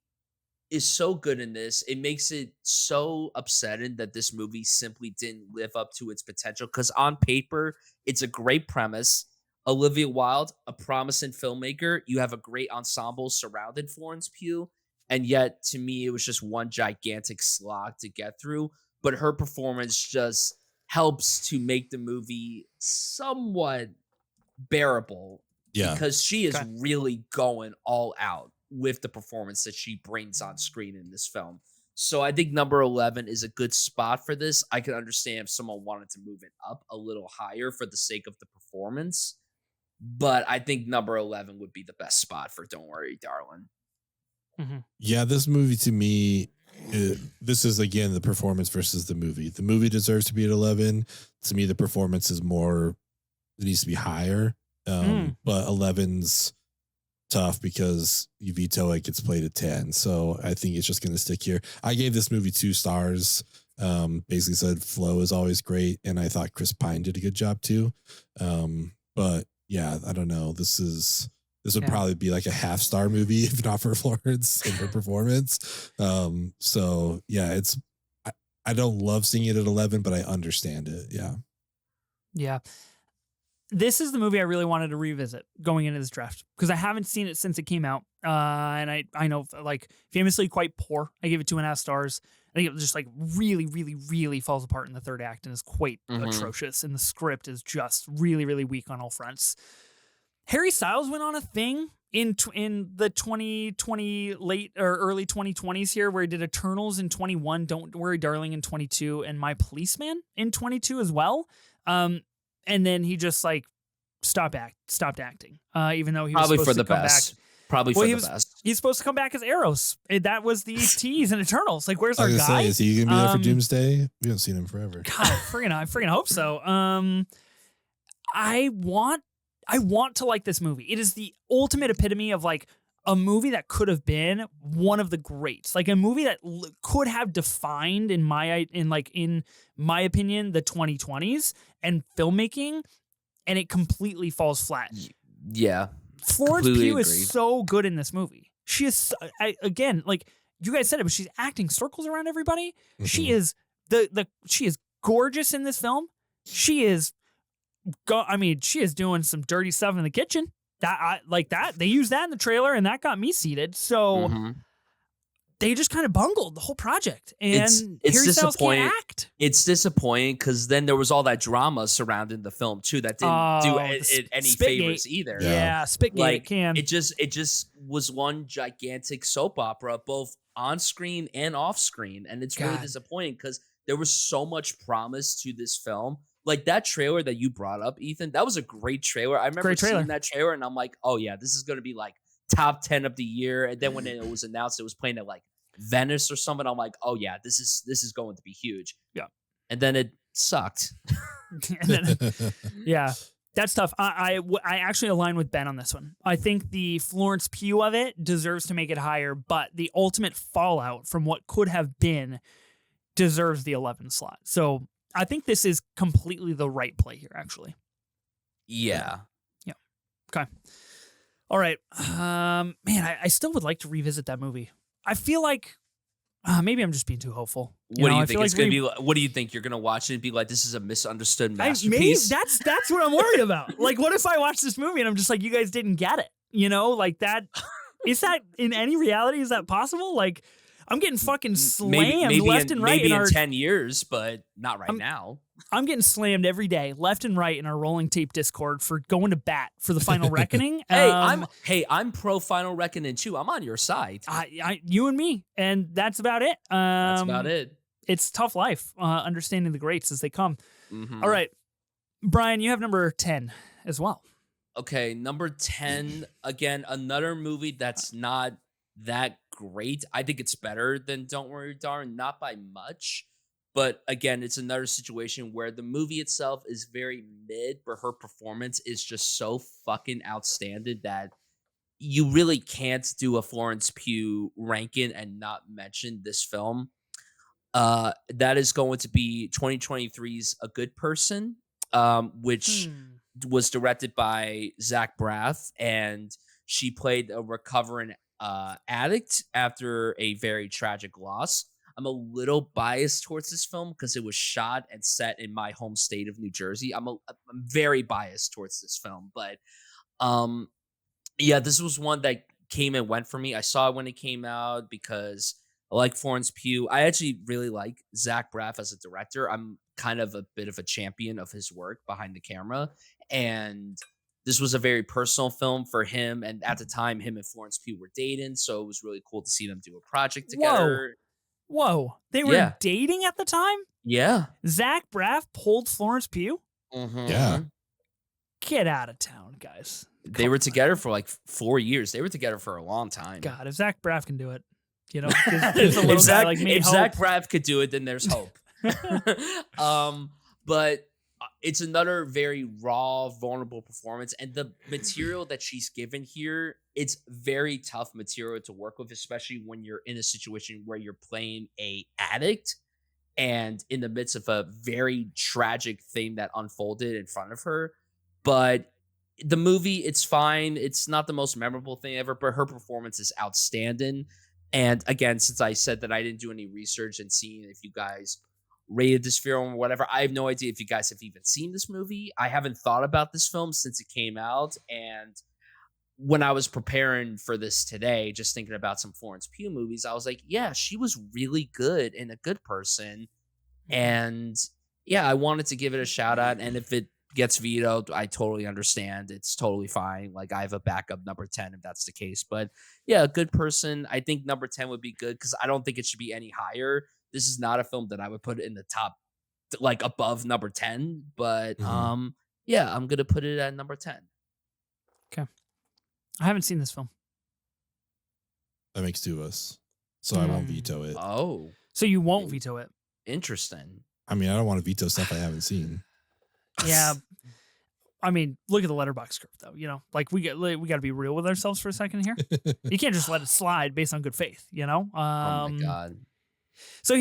is so good in this. It makes it so upsetting that this movie simply didn't live up to its potential. Because on paper, it's a great premise. Olivia Wilde, a promising filmmaker. You have a great ensemble surrounding Florence Pugh. And yet, to me, it was just one gigantic slog to get through. But her performance just helps to make the movie somewhat bearable Yeah. because she is Okay. really going all out with the performance that she brings on screen in this film. So I think number 11 is a good spot for this. I can understand if someone wanted to move it up a little higher for the sake of the performance, but I think number 11 would be the best spot for Don't Worry, Darling. Yeah, this movie to me, this is again the performance versus the movie. The movie deserves to be at 11. To me, the performance is more, it needs to be higher. But 11's tough because you veto it, gets played at 10. So I think it's just going to stick here. I gave this movie 2 stars. Basically said flow is always great, and I thought Chris Pine did a good job too. But yeah, I don't know. This would probably be like a half-star movie if not for Florence and her performance. So yeah, I don't love seeing it at 11, but I understand it. Yeah. Yeah. This is the movie I really wanted to revisit going into this draft because I haven't seen it since it came out. And I know, like, famously quite poor. I gave it 2.5 stars. I think it just like really, really, really falls apart in the third act and is quite atrocious. And the script is just really, really weak on all fronts. Harry Styles went on a thing in the 2020 late or early 2020s here where he did Eternals in 21, Don't Worry Darling in 22, and My Policeman in 22 as well. And then he just like stopped acting, even though he was probably supposed for to the come best. back. Probably Well, for he the was- best. He's supposed to come back as Eros. That was the tease in Eternals. Like, where's I our was gonna guy? say, is he gonna be there for Doomsday? We haven't seen him forever. God, I freaking hope so. I want to like this movie. It is the ultimate epitome of like a movie that could have been one of the greats, like a movie that could have defined in my opinion the 2020s and filmmaking, and it completely falls flat. Yeah. Florence completely Pugh agree. is so good in this movie. She is again, like you guys said it, but she's acting circles around everybody. She is she is gorgeous in this film. She is she is doing some dirty stuff in the kitchen. They used that in the trailer, and that got me seated. So they just kind of bungled the whole project, and it's Harry Styles disappointing. can't act. It's disappointing because then there was all that drama surrounding the film too that didn't do any Spitgate. favors either. Yeah, Spitgate Like can. it just was one gigantic soap opera, both on screen and off screen, and it's really God. disappointing because there was so much promise to this film. Like that trailer that you brought up, Ethan, that was a great trailer. I remember Great trailer. seeing that trailer, and I'm like, oh yeah, this is gonna be like top 10 of the year. And then when it was announced, it was playing at like Venice or something. I'm like, oh yeah, this is going to be huge. Yeah. And then it sucked. And then, yeah, that's tough. I actually align with Ben on this one. I think the Florence Pugh of it deserves to make it higher, but the ultimate fallout from what could have been deserves the 11 slot. So I think this is completely the right play here, actually. Yeah. Okay. All right. Man, I still would like to revisit that movie. I feel like maybe I'm just being too hopeful. What do you think it's gonna be? What do you think you're gonna watch it and be like? This is a misunderstood masterpiece. Maybe that's what I'm worried about. Like, what if I watch this movie and I'm just like, you guys didn't get it? You know, like that. Is that in any reality? Is that possible? Like, I'm getting fucking slammed left and right. Maybe in 10 years, but not right now. I'm getting slammed every day, left and right, in our rolling tape Discord for going to bat for the Final Reckoning. I'm pro Final Reckoning too. I'm on your side. You and me, and that's about it. That's about it. It's tough life, understanding the greats as they come. All right, Brian, you have number 10 as well. Okay, number 10, again, another movie that's not that great. I think it's better than Don't Worry, Darling, not by much. But again, it's another situation where the movie itself is very mid, but her performance is just so fucking outstanding that you really can't do a Florence Pugh ranking and not mention this film. That is going to be 2023's A Good Person, which was directed by Zach Braff, and she played a recovering addict after a very tragic loss. I'm a little biased towards this film because it was shot and set in my home state of New Jersey. I'm very biased towards this film, but um, yeah, this was one that came and went for me. I saw it when it came out because I like Florence Pugh. I actually really like Zach Braff as a director. I'm kind of a bit of a champion of his work behind the camera. And this was a very personal film for him. And at the time, him and Florence Pugh were dating. So it was really cool to see them do a project together. Whoa. They were Yeah. dating at the time? Yeah. Zach Braff pulled Florence Pugh? Mhm. Yeah. Get out of town, guys. They Come were on. together for like 4 years. They were together for a long time. God, if Zach Braff can do it, you know, it's a little if Zach, guy like me. if Zach Braff could do it, then there's hope. But it's another very raw, vulnerable performance, and the material that she's given here, it's very tough material to work with, especially when you're in a situation where you're playing a addict and in the midst of a very tragic thing that unfolded in front of her. But the movie, it's fine. It's not the most memorable thing ever, but her performance is outstanding. And again, since I said that I didn't do any research and seeing if you guys rated this film or whatever, I have no idea if you guys have even seen this movie. I haven't thought about this film since it came out. And when I was preparing for this today, just thinking about some Florence Pugh movies, I was like, yeah, she was really good and a good person. And yeah, I wanted to give it a shout out. And if it gets vetoed, I totally understand. It's totally fine. Like, I have a backup number 10 if that's the case. But yeah, a good person. I think number 10 would be good because I don't think it should be any higher. This is not a film that I would put in the top, like above number 10. But yeah, I'm gonna put it at number 10. Okay. I haven't seen this film. That makes two of us. So I won't veto it. Oh, So you won't veto it? interesting. I mean, I don't want to veto stuff I haven't seen. Yeah. I mean, look at the letterbox curve, though. You know, like we got to be real with ourselves for a second here. You can't just let it slide based on good faith. You know. Oh my god. So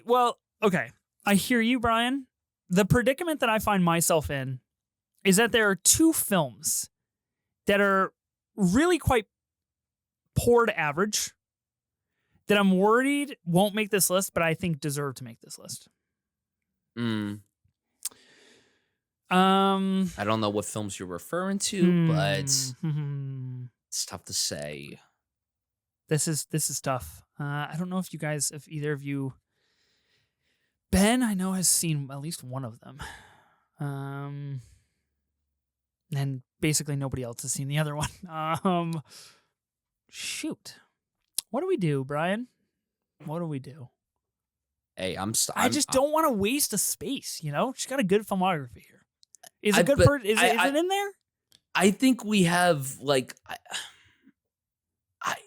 well, okay. I hear you, Brian. The predicament that I find myself in is that there are two films that are really quite poor to average that I'm worried won't make this list, but I think deserve to make this list. I don't know what films you're referring to, but it's tough to say. This is tough. I don't know if either of you. Ben, I know, has seen at least one of them. And basically nobody else has seen the other one. Shoot. What do we do, Brian? What do we do? Hey, I just don't want to waste a space, you know? She's got a good filmography here. Is it good for is it in there? I think we have like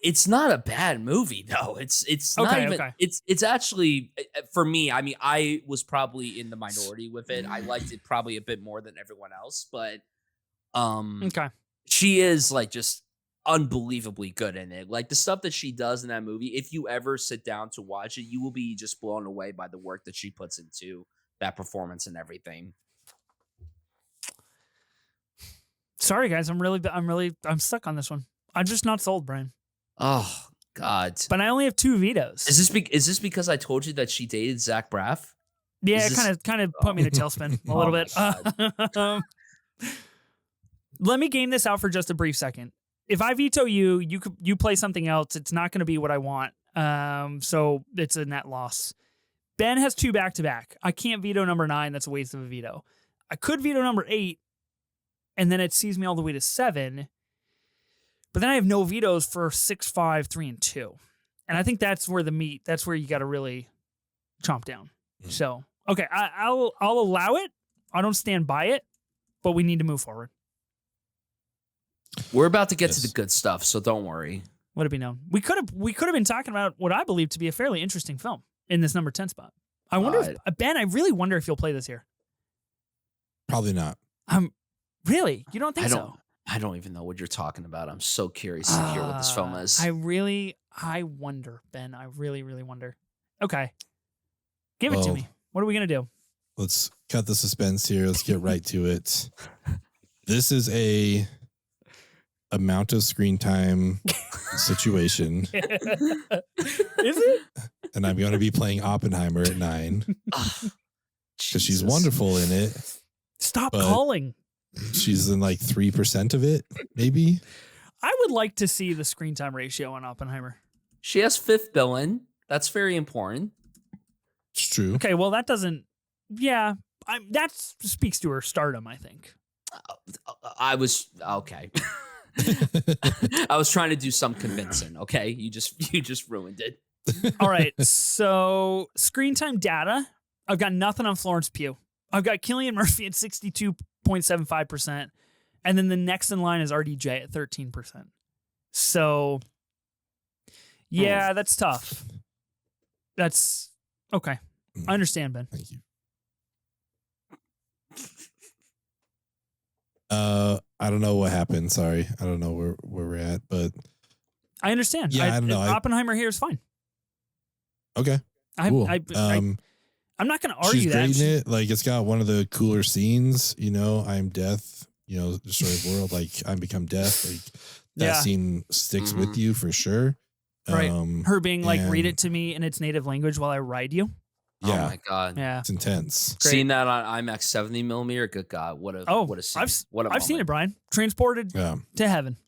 it's not a bad movie though. It's not even it's actually for me, I mean, I was probably in the minority with it. I liked it probably a bit more than everyone else, but she is like just unbelievably good in it. Like the stuff that she does in that movie, if you ever sit down to watch it, you will be just blown away by the work that she puts into that performance and everything. Sorry guys, I'm stuck on this one. I'm just not sold, Brian. Oh God! But I only have 2 vetoes. Is this because I told you that she dated Zach Braff? Yeah, kind of put me in a tailspin a little bit. Let me game this out for just a brief second. If I veto you play something else. It's not going to be what I want. So it's a net loss. Ben has 2 back-to-back. I can't veto number 9. That's a waste of a veto. I could veto number 8, and then it sees me all the way to 7. But then I have no vetoes for 6, 5, 3, and 2. And I think that's where that's where you got to really chomp down. So, okay, I'll allow it. I don't stand by it, but we need to move forward. We're about to get to the good stuff, so don't worry. Let it be known. We could have been talking about what I believe to be a fairly interesting film in this number 10 spot. I wonder if Ben, I really wonder if you'll play this here. Probably not. Really? You don't think so? I don't even know what you're talking about. I'm so curious to hear what this film is. I wonder, Ben. I really, really wonder. Okay. Give it to me. What are we going to do? Let's cut the suspense here. Let's get right to it. This is a amount of screen time situation. Is it? And I'm going to be playing Oppenheimer at 9 because she's wonderful in it. Stop calling. She's in like 3% of it, maybe. I would like to see the screen time ratio on Oppenheimer. She has 5th billing. That's very important. It's true. Okay, well, that doesn't... Yeah, that speaks to her stardom, I think. I was... Okay. I was trying to do some convincing, okay? You just ruined it. All right, so screen time data. I've got nothing on Florence Pugh. I've got Cillian Murphy at 62.75%, and then the next in line is RDJ at 13%. So, yeah, that's tough. That's okay. I understand, Ben. Thank you. I don't know what happened. Sorry, I don't know where we're at, but I understand. Yeah, I don't know. Oppenheimer here is fine. Okay, cool. I'm not going to argue she's that. great in it. Like, it's got one of the cooler scenes. You know, I'm death. You know, destroy the world. Like, I become death. Like that scene sticks with you for sure. Right. Her being like, read and- it to me in its native language while I ride you. Yeah, Oh my god. Yeah. it's intense. Great. Seeing that on IMAX 70 millimeter, good god, what a scene. I've seen it, Brian. Transported Yeah. to heaven.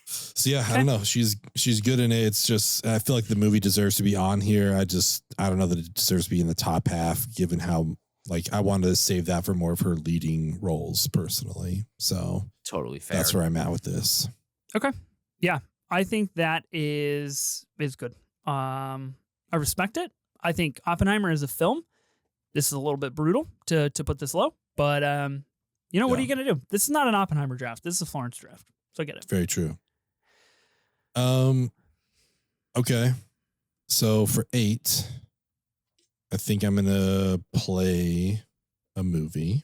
So yeah, I don't know. She's good in it. It's just I feel like the movie deserves to be on here. I don't know that it deserves to be in the top half, given how like I wanted to save that for more of her leading roles personally. So Totally fair. that's where I'm at with this. Okay. Yeah. I think that is good. I respect it. I think Oppenheimer is a film. This is a little bit brutal to put this low, but what are you going to do? This is not an Oppenheimer draft. This is a Florence draft. So I get it. Very true. Okay. So for 8, I think I'm gonna play a movie.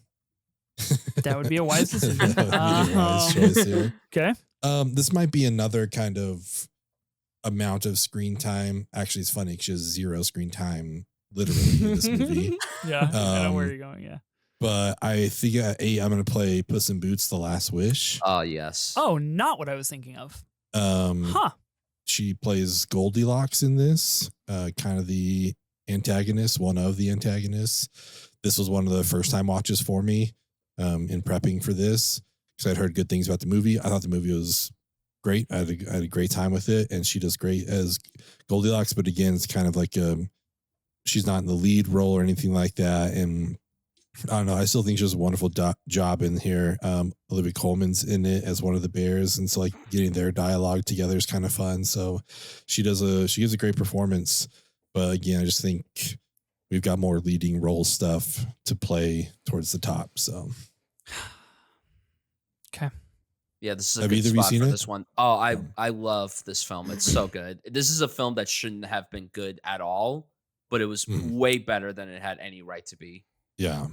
That would be a wise decision. That would be a wise choice here. Okay. This might be another kind of amount of screen time. Actually, it's funny because she has 0 screen time literally in this movie. Yeah. I know where you're going. Yeah. But I think at 8, I'm going to play Puss in Boots: The Last Wish. Oh yes. Oh, not what I was thinking of. Huh. She plays Goldilocks in this, kind of the antagonist, one of the antagonists. This was one of the first time watches for me in prepping for this because I'd heard good things about the movie. I thought the movie was great. I had a great time with it, and she does great as Goldilocks. But again, it's kind of like she's not in the lead role or anything like that, and I don't know. I still think she does a wonderful job in here. Olivia Colman's in it as one of the bears, and so like getting their dialogue together is kind of fun. So she gives a great performance. But again, I just think we've got more leading role stuff to play towards the top. So okay. Yeah, this is a Have good either of you spot seen for it? this one. Oh, I love this film. It's so good. This is a film that shouldn't have been good at all, but it was way better than it had any right to be. yeah.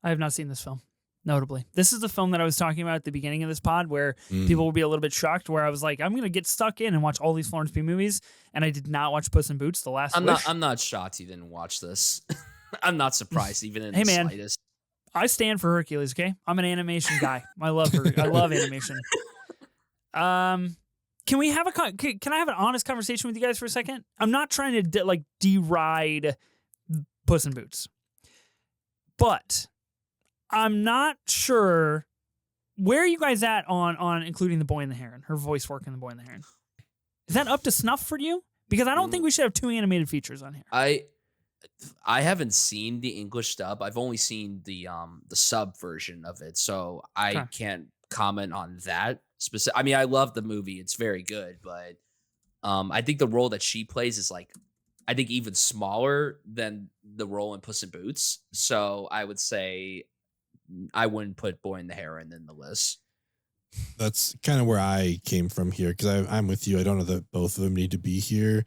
I have not seen this film, notably. This is the film that I was talking about at the beginning of this pod where people will be a little bit shocked, where I was like, I'm going to get stuck in and watch all these Florence Pugh movies, and I did not watch Puss in Boots: The Last Wish. I'm not shocked you didn't watch this. I'm not surprised even in Hey, the man. slightest. I stand for Hercules, okay? I'm an animation guy. I love animation. Can we have can I have an honest conversation with you guys for a second? I'm not trying to deride Puss in Boots, but I'm not sure where are you guys at on including the Boy and the Heron, her voice work in the Boy and the Heron. Is that up to snuff for you? Because I don't think we should have 2 animated features on here. I haven't seen the English dub. I've only seen the sub version of it, so I can't comment on that specific. I mean, I love the movie; it's very good, but I think the role that she plays is I think even smaller than the role in Puss in Boots. So I would say I wouldn't put Boy and the Heron in the list. That's kind of where I came from here because I'm with you. I don't know that both of them need to be here.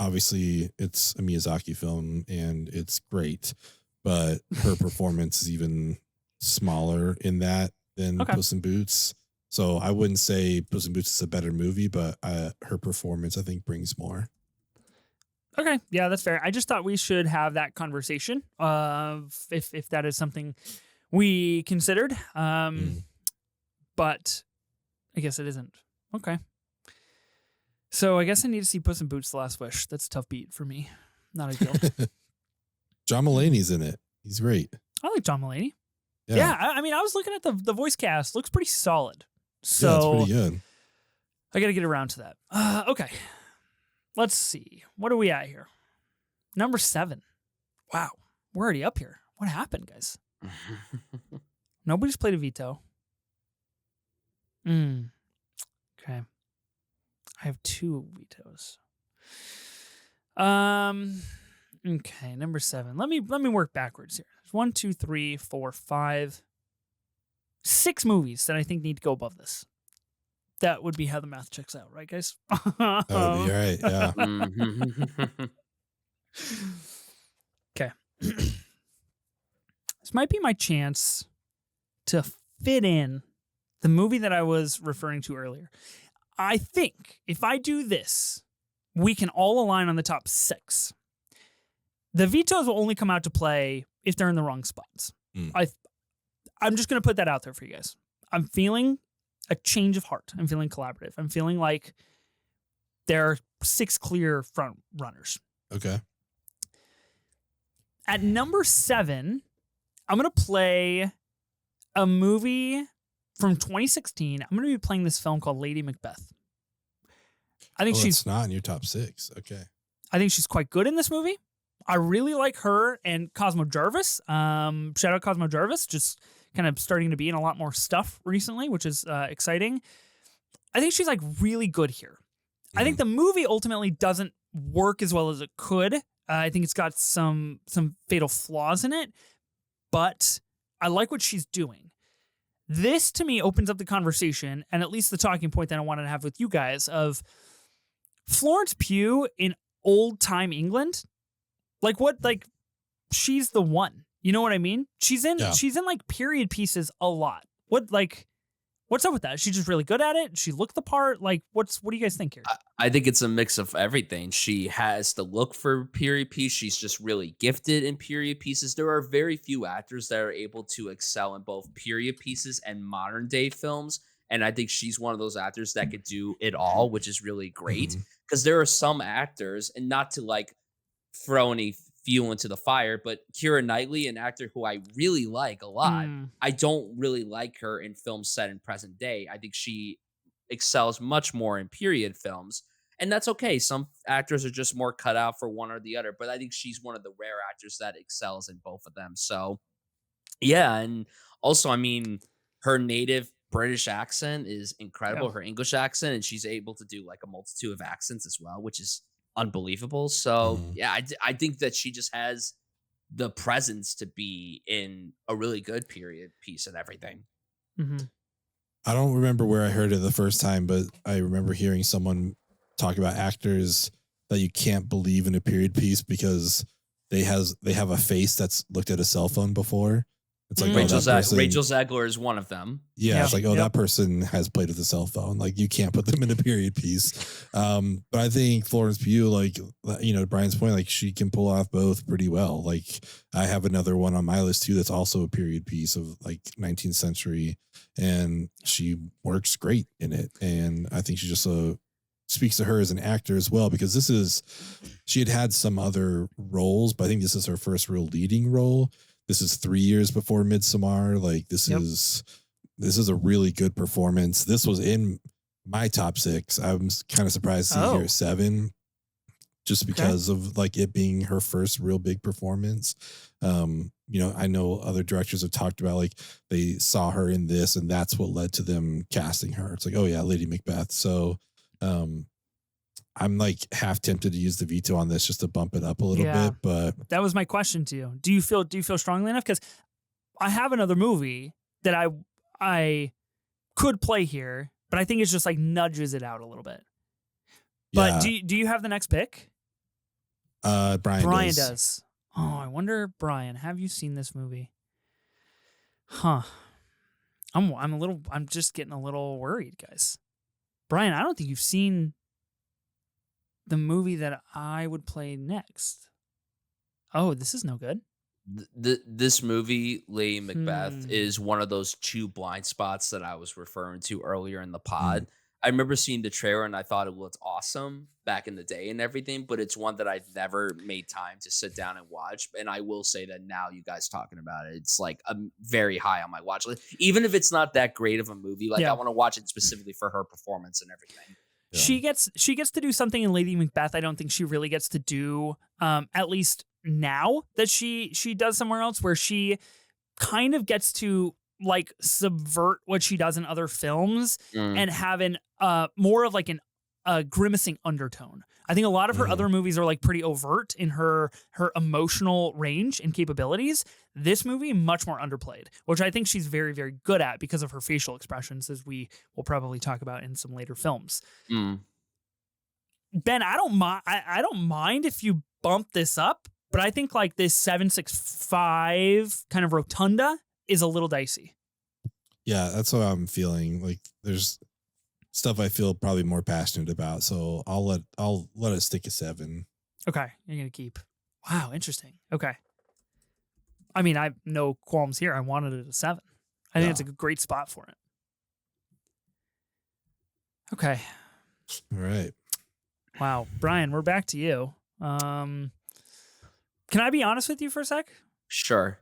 Obviously, it's a Miyazaki film and it's great, but her performance is even smaller in that than Puss in Boots. So I wouldn't say Puss in Boots is a better movie, but her performance, I think, brings more. Okay, yeah, that's fair. I just thought we should have that conversation of if that is something we considered. But but I guess it isn't. Okay. So I guess I need to see Puss in Boots: The Last Wish. That's a tough beat for me. Not ideal. John Mulaney's in it. He's great. I like John Mulaney. Yeah, I mean, I was looking at the voice cast. Looks pretty solid. So yeah, it's pretty good. I got to get around to that. Okay. Let's see. What are we at here? Number 7. Wow. We're already up here. What happened, guys? Nobody's played a veto. Okay. I have 2 vetoes. Okay, number 7. Let me work backwards here. There's 1, 2, 3, 4, 5, 6 movies that I think need to go above this. That would be how the math checks out, right, guys? That would be right. Yeah. Okay. This might be my chance to fit in the movie that I was referring to earlier. I think if I do this, we can all align on the top 6. The vetoes will only come out to play if they're in the wrong spots. I'm just going to put that out there for you guys. I'm feeling a change of heart. I'm feeling collaborative. I'm feeling like there are 6 clear front runners. Okay. At number 7, I'm going to play a movie from 2016. I'm going to be playing this film called Lady Macbeth. I think she's not in your top 6. Okay. I think she's quite good in this movie. I really like her and Cosmo Jarvis. Shout out Cosmo Jarvis, just kind of starting to be in a lot more stuff recently, which is exciting. I think she's like really good here. I think the movie ultimately doesn't work as well as it could. I think it's got some fatal flaws in it, but I like what she's doing. This to me opens up the conversation, and at least the talking point that I wanted to have with you guys of Florence Pugh in old time England. She's the one. You know what I mean? She's in like period pieces a lot. What's up with that? Is she just really good at it? She looked the part? Like, what do you guys think here? I think it's a mix of everything. She has the look for period piece. She's just really gifted in period pieces. There are very few actors that are able to excel in both period pieces and modern day films. And I think she's one of those actors that could do it all, which is really great. Because there are some actors, and not to like throw any fuel into the fire, but Keira Knightley, an actor who I really like a lot, I don't really like her in films set in present day. I think she excels much more in period films, and that's okay. Some actors are just more cut out for one or the other, but I think she's one of the rare actors that excels in both of them. So yeah, and also, I mean, her native British accent is incredible, her English accent, and she's able to do like a multitude of accents as well, which is unbelievable. So yeah, I think that she just has the presence to be in a really good period piece and everything. I don't remember where I heard it the first time, but I remember hearing someone talk about actors that you can't believe in a period piece because they have a face that's looked at a cell phone before. It's like Rachel Zegler is one of them. Yeah, it's like, that person has played with a cell phone. Like, you can't put them in a period piece. But I think Florence Pugh, like, Brian's point, like, she can pull off both pretty well. Like, I have another one on my list too that's also a period piece of like 19th century, and she works great in it. And I think she just speaks to her as an actor as well, because she had some other roles, but I think this is her first real leading role. This is 3 years before Midsommar. Like, this is a really good performance. This was in my top 6. I'm kind of surprised to see her at 7, just because of like it being her first real big performance. I know other directors have talked about like they saw her in this, and that's what led to them casting her. It's like, oh yeah, Lady Macbeth. So I'm like half tempted to use the veto on this just to bump it up a little bit, but that was my question to you. Do you feel strongly enough? Because I have another movie that I could play here, but I think it's just like nudges it out a little bit. But do you have the next pick? Brian does. Oh, I wonder, Brian, have you seen this movie? Huh. I'm just getting a little worried, guys. Brian, I don't think you've seen the movie that I would play next. Oh, this is no good. This movie, Lady Macbeth, Hmm. is one of those two blind spots that I was referring to earlier in the Mm. pod. I remember seeing the trailer and I thought it looked awesome back in the day and everything, but it's one that I've never made time to sit down and watch. And I will say that now, you guys talking about it, it's like very high on my watch list. Even if it's not that great of a movie, like I Yeah. want to watch it specifically for her performance and everything. Yeah. She gets to do something in Lady Macbeth I don't think she really gets to do, at least now that she does somewhere else, where she kind of gets to like subvert what she does in other films Mm, and have an more of like an grimacing undertone. I think a lot of her Mhm. other movies are like pretty overt in her emotional range and capabilities. This movie much more underplayed, which I think she's very very good at because of her facial expressions, as we will probably talk about in some later films. mm. Ben, I don't mind. I don't mind if you bump this up, but I think like this 765 kind of rotunda is a little dicey. Yeah, that's what I'm feeling. Like there's stuff I feel probably more passionate about. So I'll let it stick at 7. Okay, you're gonna keep. Wow, interesting. Okay, I mean I have no qualms here. I wanted it at 7. I think Yeah. it's a great spot for it. Okay, All right. wow, Brian, we're back to you. Can I be honest with you for a sec? Sure.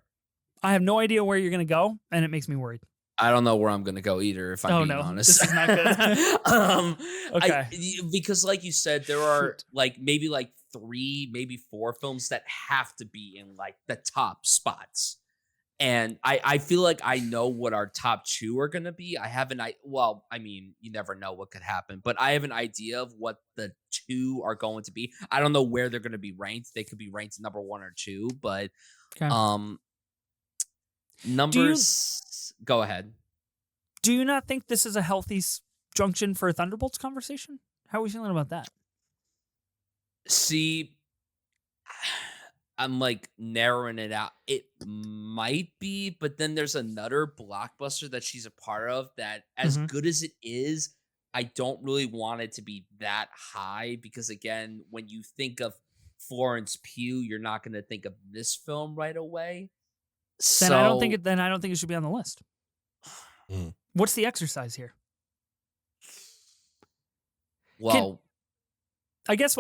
I have no idea where you're gonna go, and it makes me worried. I don't know where I'm gonna go either, if I'm Oh, being no. honest. This is not good. Okay. Because like you said, there are Shoot. like maybe like 3, maybe 4 films that have to be in like the top spots. And I feel like I know what our top 2 are gonna be. I have well, I mean, you never know what could happen, but I have an idea of what the 2 are going to be. I don't know where they're gonna be ranked. They could be ranked number 1 or 2, but Okay. numbers. Go ahead. Do you not think this is a healthy junction for a Thunderbolts conversation? How are we feeling about that? See, I'm like narrowing it out. It might be, but then there's another blockbuster that she's a part of that, as Mhm. good as it is, I don't really want it to be that high because, again, when you think of Florence Pugh, you're not going to think of this film right away. Then I don't think So, it. Then I don't think it should be on the list. Mm. What's the exercise here? well, I guess.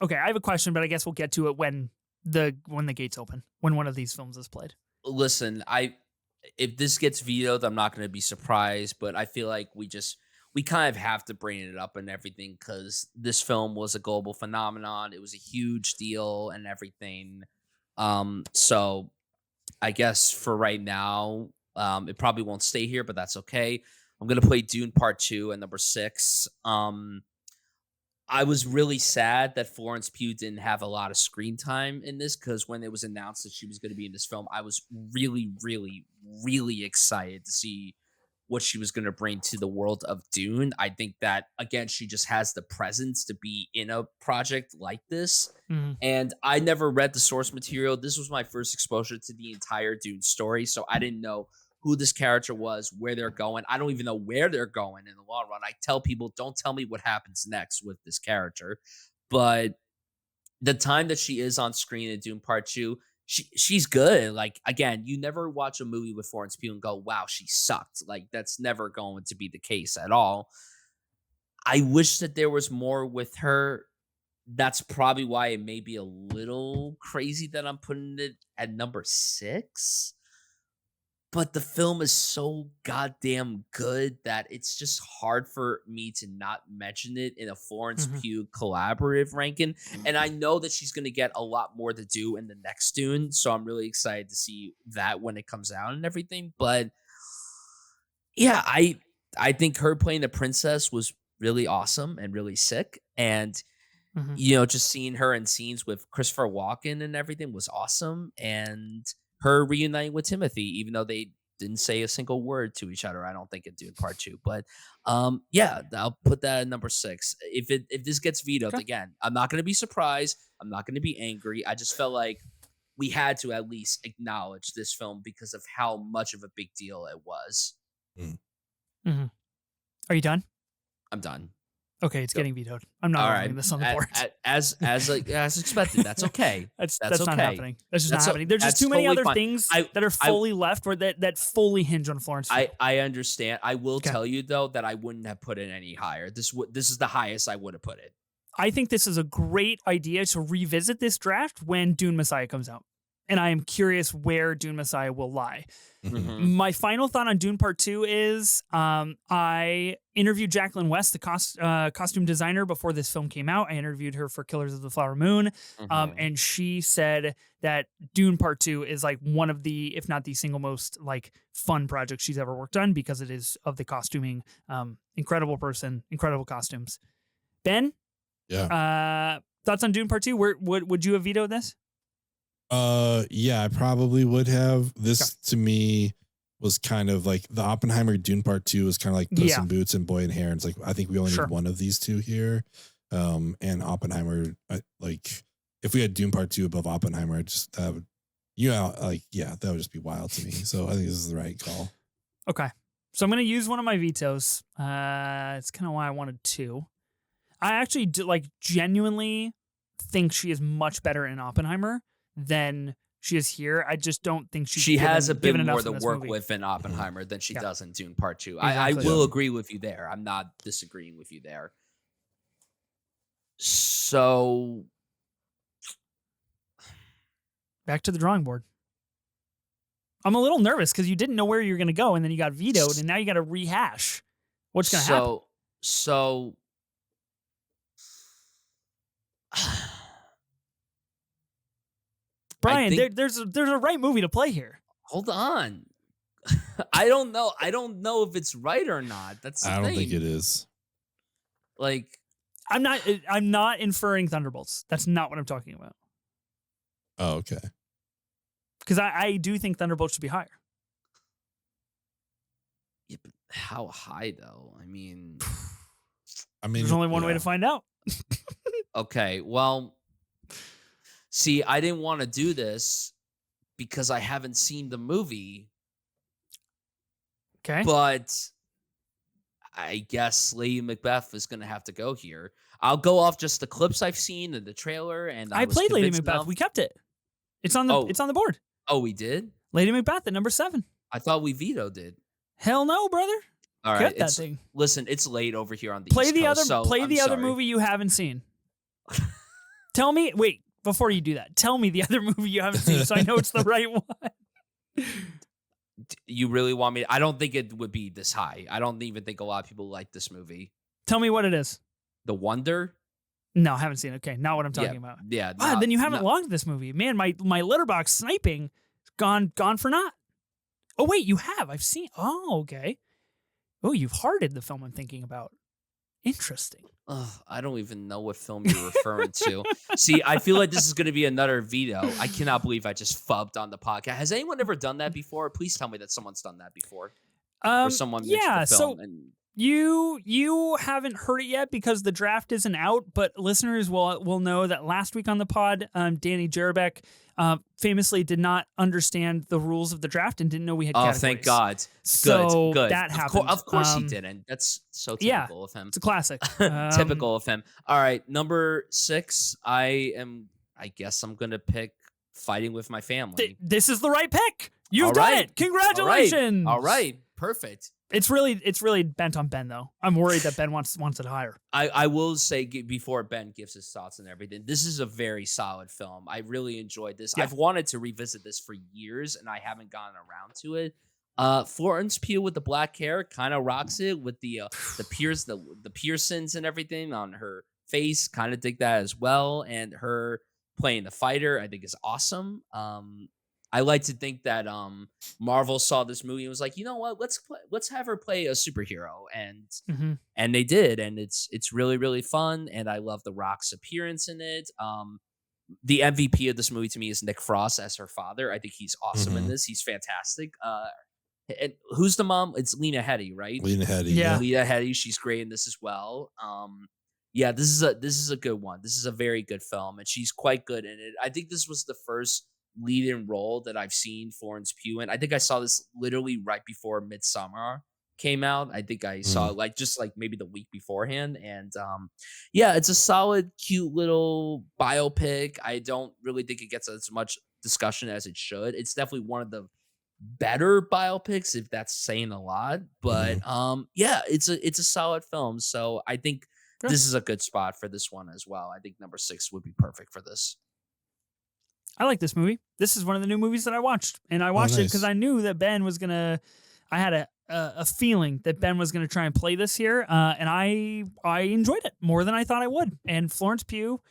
Okay, I have a question, but I guess we'll get to it when the gates open. When one of these films is played. listen, if this gets vetoed, I'm not going to be surprised, but I feel like we kind of have to bring it up and everything because this film was a global phenomenon. It was a huge deal and everything. So I guess for right now, it probably won't stay here, but that's okay. I'm gonna play Dune Part 2 at number 6. I was really sad that Florence Pugh didn't have a lot of screen time in this because when it was announced that she was going to be in this film, I was really, really, really excited to see what she was going to bring to the world of Dune. I think that, again, she just has the presence to be in a project like this. Mhm. And I never read the source material. This was my first exposure to the entire Dune story. So I didn't know who this character was, where they're going. I don't even know where they're going in the long run. I tell people, don't tell me what happens next with this character. But the time that she is on screen in Dune Part 2, she's good. Like, again, you never watch a movie with Florence Pugh and go, wow, she sucked. Like, that's never going to be the case at all. I wish that there was more with her. That's probably why it may be a little crazy that I'm putting it at number 6. But the film is so goddamn good that it's just hard for me to not mention it in a Florence Mhm. Pugh collaborative ranking. And I know that she's going to get a lot more to do in the next Dune, so I'm really excited to see that when it comes out and everything. But yeah, I think her playing the princess was really awesome and really sick. And Mhm. just seeing her in scenes with Christopher Walken and everything was awesome. And her reuniting with Timothy, even though they didn't say a single word to each other, I don't think it did Part 2. But yeah, I'll put that at number 6. If this gets vetoed Okay. again, I'm not going to be surprised. I'm not going to be angry. I just felt like we had to at least acknowledge this film because of how much of a big deal it was. Mhm. Are you done? I'm done. Okay, it's Go. getting vetoed. I'm not All allowing right. this on the board. As expected. That's okay. That's not okay. happening. That's just not happening. There's just That's too many totally other fine. things I that are I fully left or that fully hinge on Florence Pugh. I understand. I will Okay. tell you though that I wouldn't have put it any higher. This is the highest I would have put it. I think this is a great idea to revisit this draft when Dune Messiah comes out. And I am curious where Dune Messiah will lie. Mhm. My final thought on Dune Part 2 is I interviewed Jacqueline West, the costume designer, before this film came out. I interviewed her for Killers of the Flower Moon. And she said that Dune Part 2 is like one of the, if not the single most like fun project she's ever worked on because it is of the costuming. Incredible person, incredible costumes. Ben? Yeah. Thoughts on Dune Part 2? Would you have vetoed this? Yeah, I probably would have. This to me was kind of like the Oppenheimer Dune Part 2 was kind of like Puss in Boots and Boy in Hair. It's like I think we only need one of these two here. And Oppenheimer, like if we had Dune Part 2 above Oppenheimer, that would that would just be wild to me. So I think this is the right call. Okay. So I'm gonna use one of my vetoes. It's kind of why I wanted two. I actually genuinely think she is much better in Oppenheimer than she is here. I just don't think she has a bit more to work movie. with in Oppenheimer than she does in Dune Part 2. Exactly. I will agree with you there. I'm not disagreeing with you there. So back to the drawing board. I'm a little nervous because you didn't know where you're going to go, and then you got vetoed, and now you got to rehash what's going to happen. So Bryan, there's a right movie to play here. Hold on. I don't know. I don't know if it's right or not. That's the thing. I don't think it is. Like, I'm not inferring Thunderbolts. That's not what I'm talking about. Oh, okay. Because I do think Thunderbolts should be higher. Yeah, but how high though? I mean, there's only one way to find out. Okay, well, see, I didn't want to do this because I haven't seen the movie. Okay. But I guess Lady Macbeth is going to have to go here. I'll go off just the clips I've seen and the trailer. And I played Lady Macbeth. We kept it. It's on the board. Oh, we did? Lady Macbeth at number 7. I thought we vetoed it. Hell no, brother. All right. Kept that thing. Listen, it's late over here on the play East the Coast, other play the other movie you haven't seen. Tell me, wait, before you do that, tell me the other movie you haven't seen so I know it's the right one. You really want me? I don't think it would be this high. I don't even think a lot of people like this movie. Tell me what it is. The Wonder? No, I haven't seen it. Okay, not what I'm talking about. Yeah. Then you haven't logged this movie. Man, my letterbox sniping gone for naught. Oh, wait, you have. I've seen. Oh, okay. Oh, you've hearted the film I'm thinking about. Interesting. I don't even know what film you're referring to. See, I feel like this is going to be another veto. I cannot believe I just fubbed on the podcast. Has anyone ever done that before? Please tell me that someone's done that before. Or someone mentioned the film. You haven't heard it yet because the draft isn't out, but listeners will know that last week on the pod, Danny Jarabek famously did not understand the rules of the draft and didn't know we had categories. Thank God. So good. That happened. Of course he didn't. That's so typical of him. It's a classic. Typical of him. All right, number 6. I guess I'm going to pick Fighting with My Family. This is the right pick. You've done it. Congratulations. All right. Perfect. It's really bent on Ben though. I'm worried that Ben wants it higher. I will say before Ben gives his thoughts and everything, this is a very solid film. I really enjoyed this. Yeah. I've wanted to revisit this for years and I haven't gotten around to it. Florence Pugh with the black hair kind of rocks it with the piercings and everything on her face. Kind of dig that as well. And her playing the fighter, I think is awesome. I like to think that Marvel saw this movie and was like, you know what, let's have her play a superhero, and they did, and it's really really fun, and I love The Rock's appearance in it. The MVP of this movie to me is Nick Frost as her father. I think he's awesome in this. He's fantastic. And who's the mom? It's Lena Headey, right? Lena Headey. Yeah. Lena Headey. She's great in this as well. Yeah, this is a good one. This is a very good film, and she's quite good in it. I think this was the first lead-in role that I've seen Florence Pugh in. I think I saw this literally right before Midsommar, came out. I think I saw it like just like maybe the week beforehand. And yeah, it's a solid, cute little biopic. I don't really think it gets as much discussion as it should. It's definitely one of the better biopics, if that's saying a lot. But yeah, it's a solid film. So I think this is a good spot for this one as well. I think number 6 would be perfect for this. I like this movie. This is one of the new movies that I watched, and I watched it because I knew that Ben was gonna. I had a feeling that Ben was gonna try and play this here, and I enjoyed it more than I thought I would. And Florence Pugh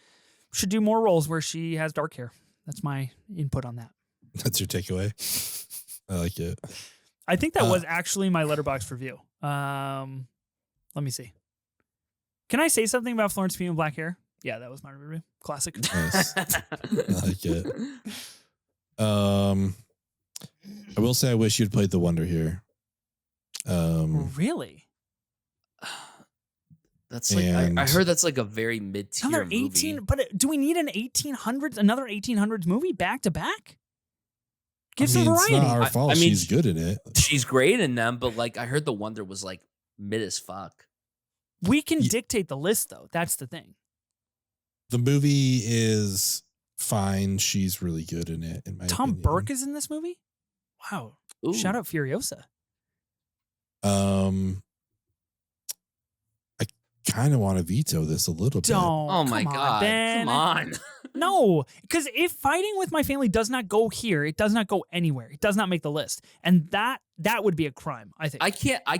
should do more roles where she has dark hair. That's my input on that. That's your takeaway. I like it. I think that was actually my Letterboxd review. Let me see. Can I say something about Florence Pugh and black hair? Yeah, that was my review. Classic. Nice. I like it. I will say I wish you'd played The Wonder here. Really? That's like I heard that's like a very mid-tier another 18 movie. But do we need another 1800s movie back to back? Give some It's variety. not our fault. I mean, she's good in it. She's great in them, but like I heard The Wonder was like mid as fuck. We can dictate the list though. That's the thing. The movie is fine. She's really good in it. In my Tom opinion. Burke is in this movie? Wow. Ooh. Shout out Furiosa. I kind of want to veto this a little bit. Don't. Oh my come on, god. Ben. Come on. No, because if Fighting with My Family does not go here, it does not go anywhere. It does not make the list. And that would be a crime, I think.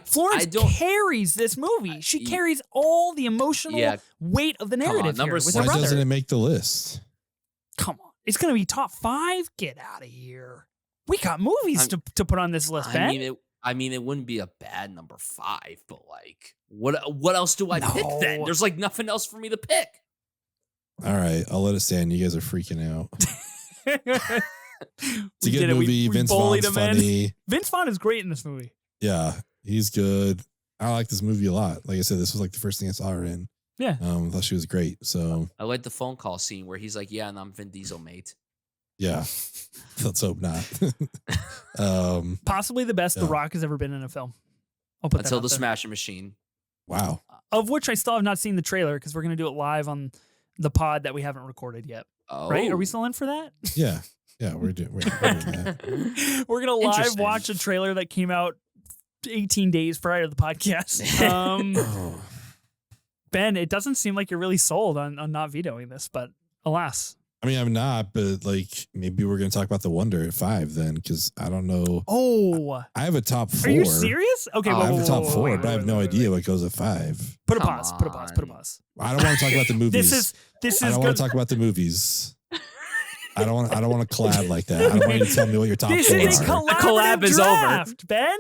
Florence carries this movie. She carries all the emotional weight of the narrative here with her Why brother. doesn't it make the list? Come on. It's going to be top 5? Get out of here. We got movies to put on this list, Ben. I mean, it wouldn't be a bad number 5, but like, what else do I pick then? There's like nothing else for me to pick. All right, I'll let it stand. You guys are freaking out. It's a good movie. Vince Vaughn's funny. Vince Vaughn is great in this movie. Yeah, he's good. I like this movie a lot. Like I said, this was like the first thing I saw her in. Yeah. I thought she was great. So I like the phone call scene where he's like, "Yeah, and I'm Vin Diesel, mate." Yeah. Let's hope not. Possibly the best The Rock has ever been in a film. I'll put Until that the out there. Smashing Machine. Wow. Of which I still have not seen the trailer because we're going to do it live on the pod that we haven't recorded yet. Oh. Right? Are we still in for that? Yeah. Yeah, we're doing that. We're going to live watch a trailer that came out 18 days prior to the podcast. Ben, it doesn't seem like you're really sold on not vetoing this, but alas. I mean, I'm not, but like maybe we're going to talk about The Wonder at 5 then, because I don't know. Oh. I have a top 4. Are you serious? Okay, I have a top 4, but I have no idea what goes at 5. Put a pause. I don't want to talk about the movies. This is I don't want to talk about the movies. I don't want to collab like that. I don't want you to tell me what your top 4 are. This is a collab is over, Ben.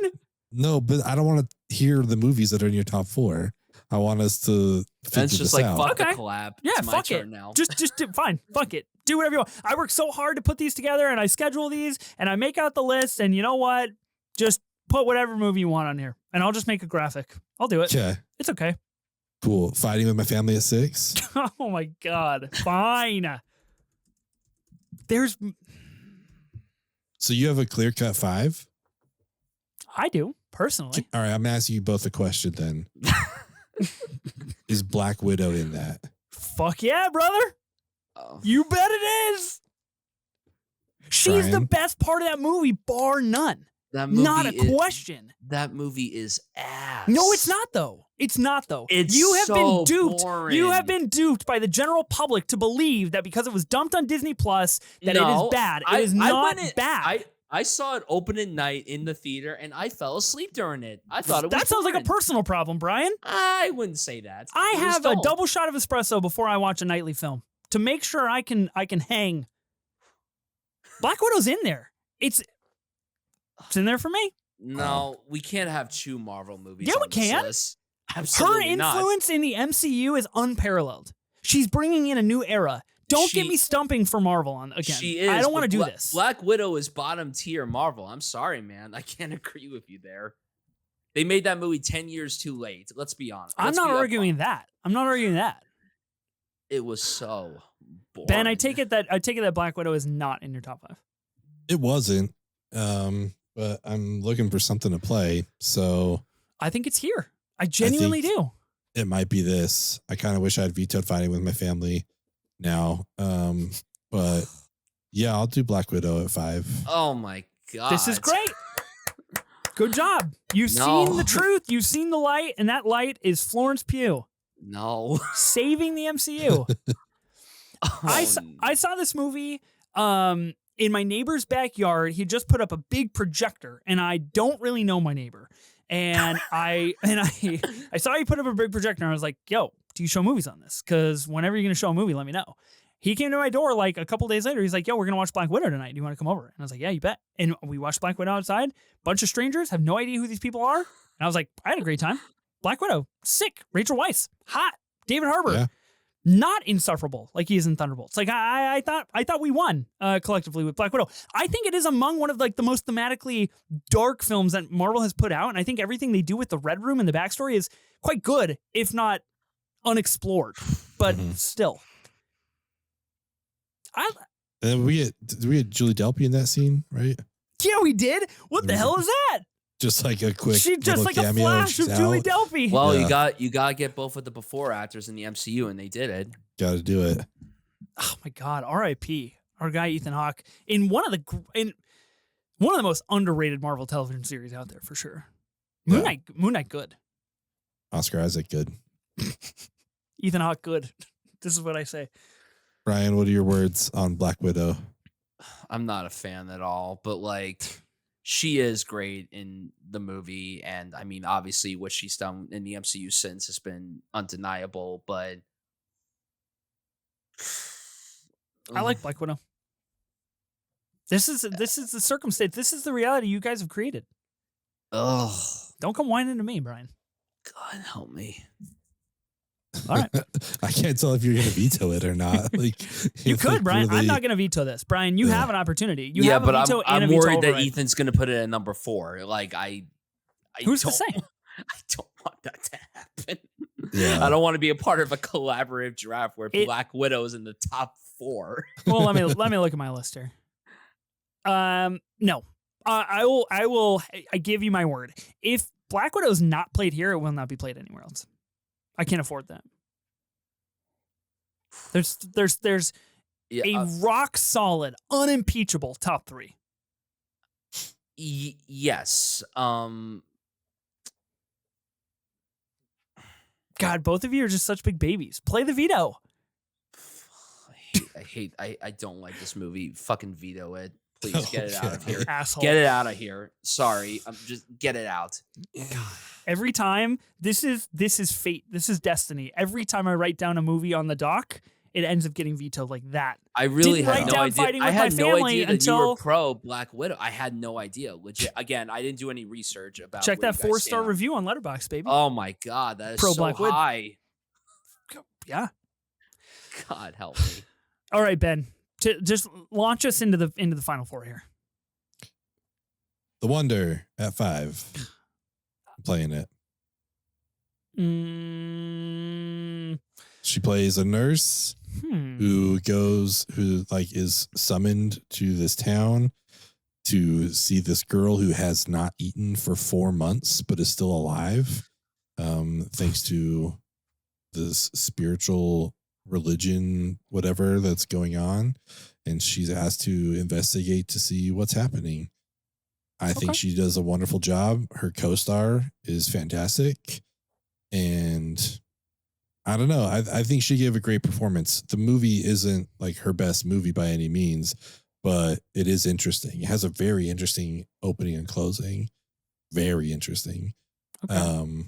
No, but I don't want to hear the movies that are in your top 4. I want us to figure just this like out. fuck the collab. Yeah, it's my fuck turn it. Now. Just do, fine. Fuck it. Do whatever you want. I work so hard to put these together, and I schedule these, and I make out the list. And you know what? Just put whatever movie you want on here, and I'll just make a graphic. I'll do it. Okay. It's okay. Cool. Fighting with My Family at 6. Oh my god. Fine. So you have a clear cut 5? I do personally. All right, I'm asking you both a question then. Is Black Widow in that? Fuck yeah, brother. Oh. You bet it is. She's the best part of that movie, bar none. That movie not a question. That movie is ass. No, it's not though. It's not though. It's you have been duped. boring. You have been duped by the general public to believe that because it was dumped on Disney Plus that it is bad. It is not bad. I saw it opening night in the theater and I fell asleep during it. I thought it was That sounds like a boring. personal problem, Brian. I wouldn't say that. I It was have a dull. double shot of espresso before I watch a nightly film to make sure I can hang. Black Widow's in there. It's in there for me. No, we can't have 2 Marvel movies. Yeah, we on this can. list. Her Absolutely influence in the MCU is unparalleled. She's bringing in a new era. Don't get me stumping for Marvel again. She is. I don't want to do this. Black Widow is bottom tier Marvel. I'm sorry, man. I can't agree with you there. They made that movie 10 years too late. Let's be honest. I'm not arguing that. It was so boring. Ben, I take it that Black Widow is not in your top 5. It wasn't. But I'm looking for something to play. So I think it's here. I genuinely do. It might be this. I kind of wish I'd vetoed fighting with my family now. But yeah, I'll do Black Widow at 5. Oh my god. This is great. Good job. You've seen the truth. You've seen the light, and that light is Florence Pugh. No. Saving the MCU. I saw this movie in my neighbor's backyard. He just put up a big projector, and I don't really know my neighbor. And I saw he put up a big projector, and I was like, yo, do you show movies on this? Because whenever you're going to show a movie, let me know. He came to my door like a couple days later. He's like, yo, we're going to watch Black Widow tonight. Do you want to come over? And I was like, yeah, you bet. And we watched Black Widow outside. Bunch of strangers, have no idea who these people are. And I was like, I had a great time. Black Widow, sick. Rachel Weisz, hot. David Harbour, not insufferable like he is in Thunderbolts. Like I thought we won collectively with Black Widow. I think it is among one of like the most thematically dark films that Marvel has put out. And I think everything they do with the Red Room and the backstory is quite good, if not unexplored. But still. And we had Julie Delpy in that scene, right? Yeah, we did. What the hell is that? Just like a quick She just like cameo, a flash of Julie Delpy. Well, you got to get both of the before actors in the MCU, and they did it. Got to do it. Oh my God! R.I.P. Our guy Ethan Hawke in one of the most underrated Marvel television series out there for sure. Moon Knight, good. Oscar Isaac, good. Ethan Hawke, good. This is what I say. Brian, what are your words on Black Widow? I'm not a fan at all, but like she is great in the movie, and I mean, obviously, what she's done in the MCU since has been undeniable. But I like Black Widow. This is the circumstance. This is the reality you guys have created. Oh, don't come whining to me, Brian. God help me. All right. I can't tell if you're going to veto it or not. Like you could, Brian. Really... I'm not going to veto this, Brian. You have an opportunity. You have but a veto I'm and a worried veto that Ethan's going to put it at number 4. Like who's to say? I don't want that to happen. Yeah. I don't want to be a part of a collaborative draft where Black Widow's in the top 4. Well, let me look at my list here. No. I give you my word. If Black Widow's not played here, it will not be played anywhere else. I can't afford that. There's a rock solid, unimpeachable top 3. Yes. God, both of you are just such big babies. Play the veto. I don't like this movie. Fucking veto it. Please get it out of here. Asshole. Get it out of here. Sorry. I'm just get it out. God. Every time, this is fate. This is destiny. Every time I write down a movie on the doc, it ends up getting vetoed like that. I really had no idea. Fighting with I had my no family idea that until you were pro Black Widow. I had no idea. Legit. Again, I didn't do any research about. Check that 4-star review on Letterboxd, baby. Oh my God, that is pro so Black high. Yeah. God help me. All right, Ben. Just launch us into the final 4 here. The Wonder at 5. I'm playing it. She plays a nurse who is summoned to this town to see this girl who has not eaten for 4 months but is still alive, thanks to this spiritual religion, whatever that's going on, and she's asked to investigate to see what's happening. I think she does a wonderful job. Her co-star is fantastic. And I don't know. I think she gave a great performance. The movie isn't like her best movie by any means, but it is interesting. It has a very interesting opening and closing. Very interesting. Okay.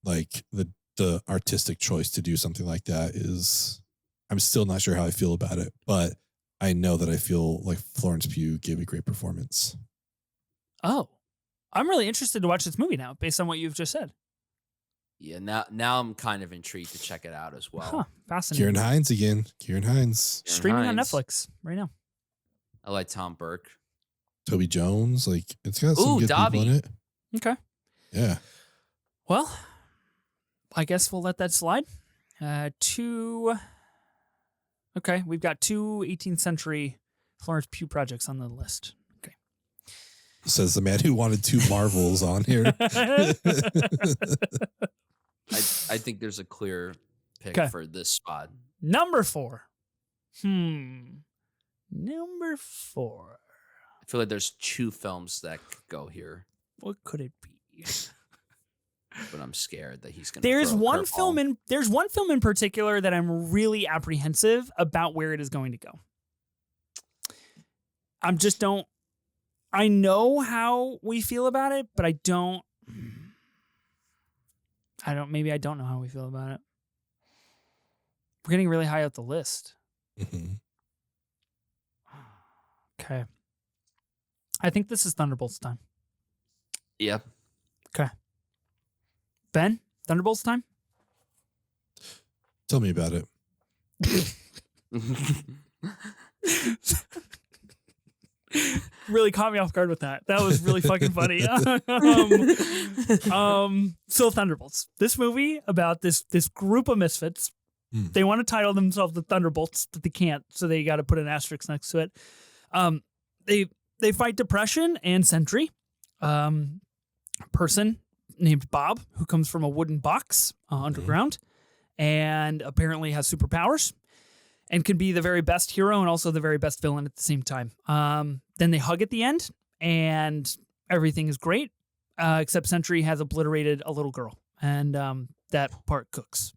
Like the artistic choice to do something like that is, I'm still not sure how I feel about it, but I know that I feel like Florence Pugh gave a great performance. Oh, I'm really interested to watch this movie now, based on what you've just said. Yeah, now I'm kind of intrigued to check it out as well. Huh, fascinating. Kieran Hines again. Kieran Hines. Streaming on Netflix right now. I like Tom Burke. Toby Jones. Like, it's got some good people in it. Okay. Yeah. Well, I guess we'll let that slide. We've got 2 18th century Florence Pugh projects on the list. Okay. Says the man who wanted 2 Marvels on here. I think there's a clear pick 'Kay. for this spot. Number 4. Number 4. I feel like there's 2 films that could go here, What could it be? but I'm scared that he's gonna. There's throw a one curveball. film in particular that I'm really apprehensive about where it is going to go. I know how we feel about it, but maybe I don't know how we feel about it. We're getting really high up the list. Mm-hmm. Okay. I think this is Thunderbolts time. Yeah. Okay. Ben, Thunderbolts time? Tell me about it. Really caught me off guard with that. That was really fucking funny. So Thunderbolts. This movie about this group of misfits. They want to title themselves the Thunderbolts, but they can't, so they got to put an asterisk next to it. They fight depression and Sentry. Person named Bob, who comes from a wooden box underground, and apparently has superpowers, and can be the very best hero and also the very best villain at the same time. Then they hug at the end, and everything is great, except Sentry has obliterated a little girl, and that part cooks.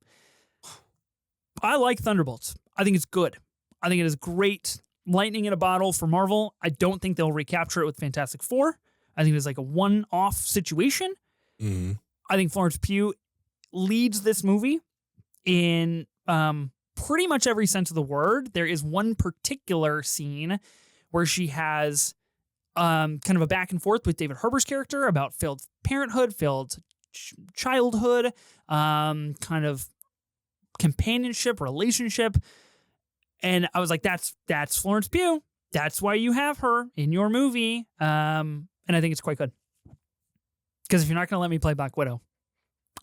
I like Thunderbolts. I think it's good. I think it is great lightning in a bottle for Marvel. I don't think they'll recapture it with Fantastic Four. I think it's like a one-off situation. Mm-hmm. I think Florence Pugh leads this movie in pretty much every sense of the word. There is one particular scene where she has kind of a back and forth with David Harbour's character about failed parenthood, failed childhood, kind of companionship, relationship. And I was like, that's Florence Pugh. That's why you have her in your movie. And I think it's quite good. Because if you're not going to let me play Black Widow,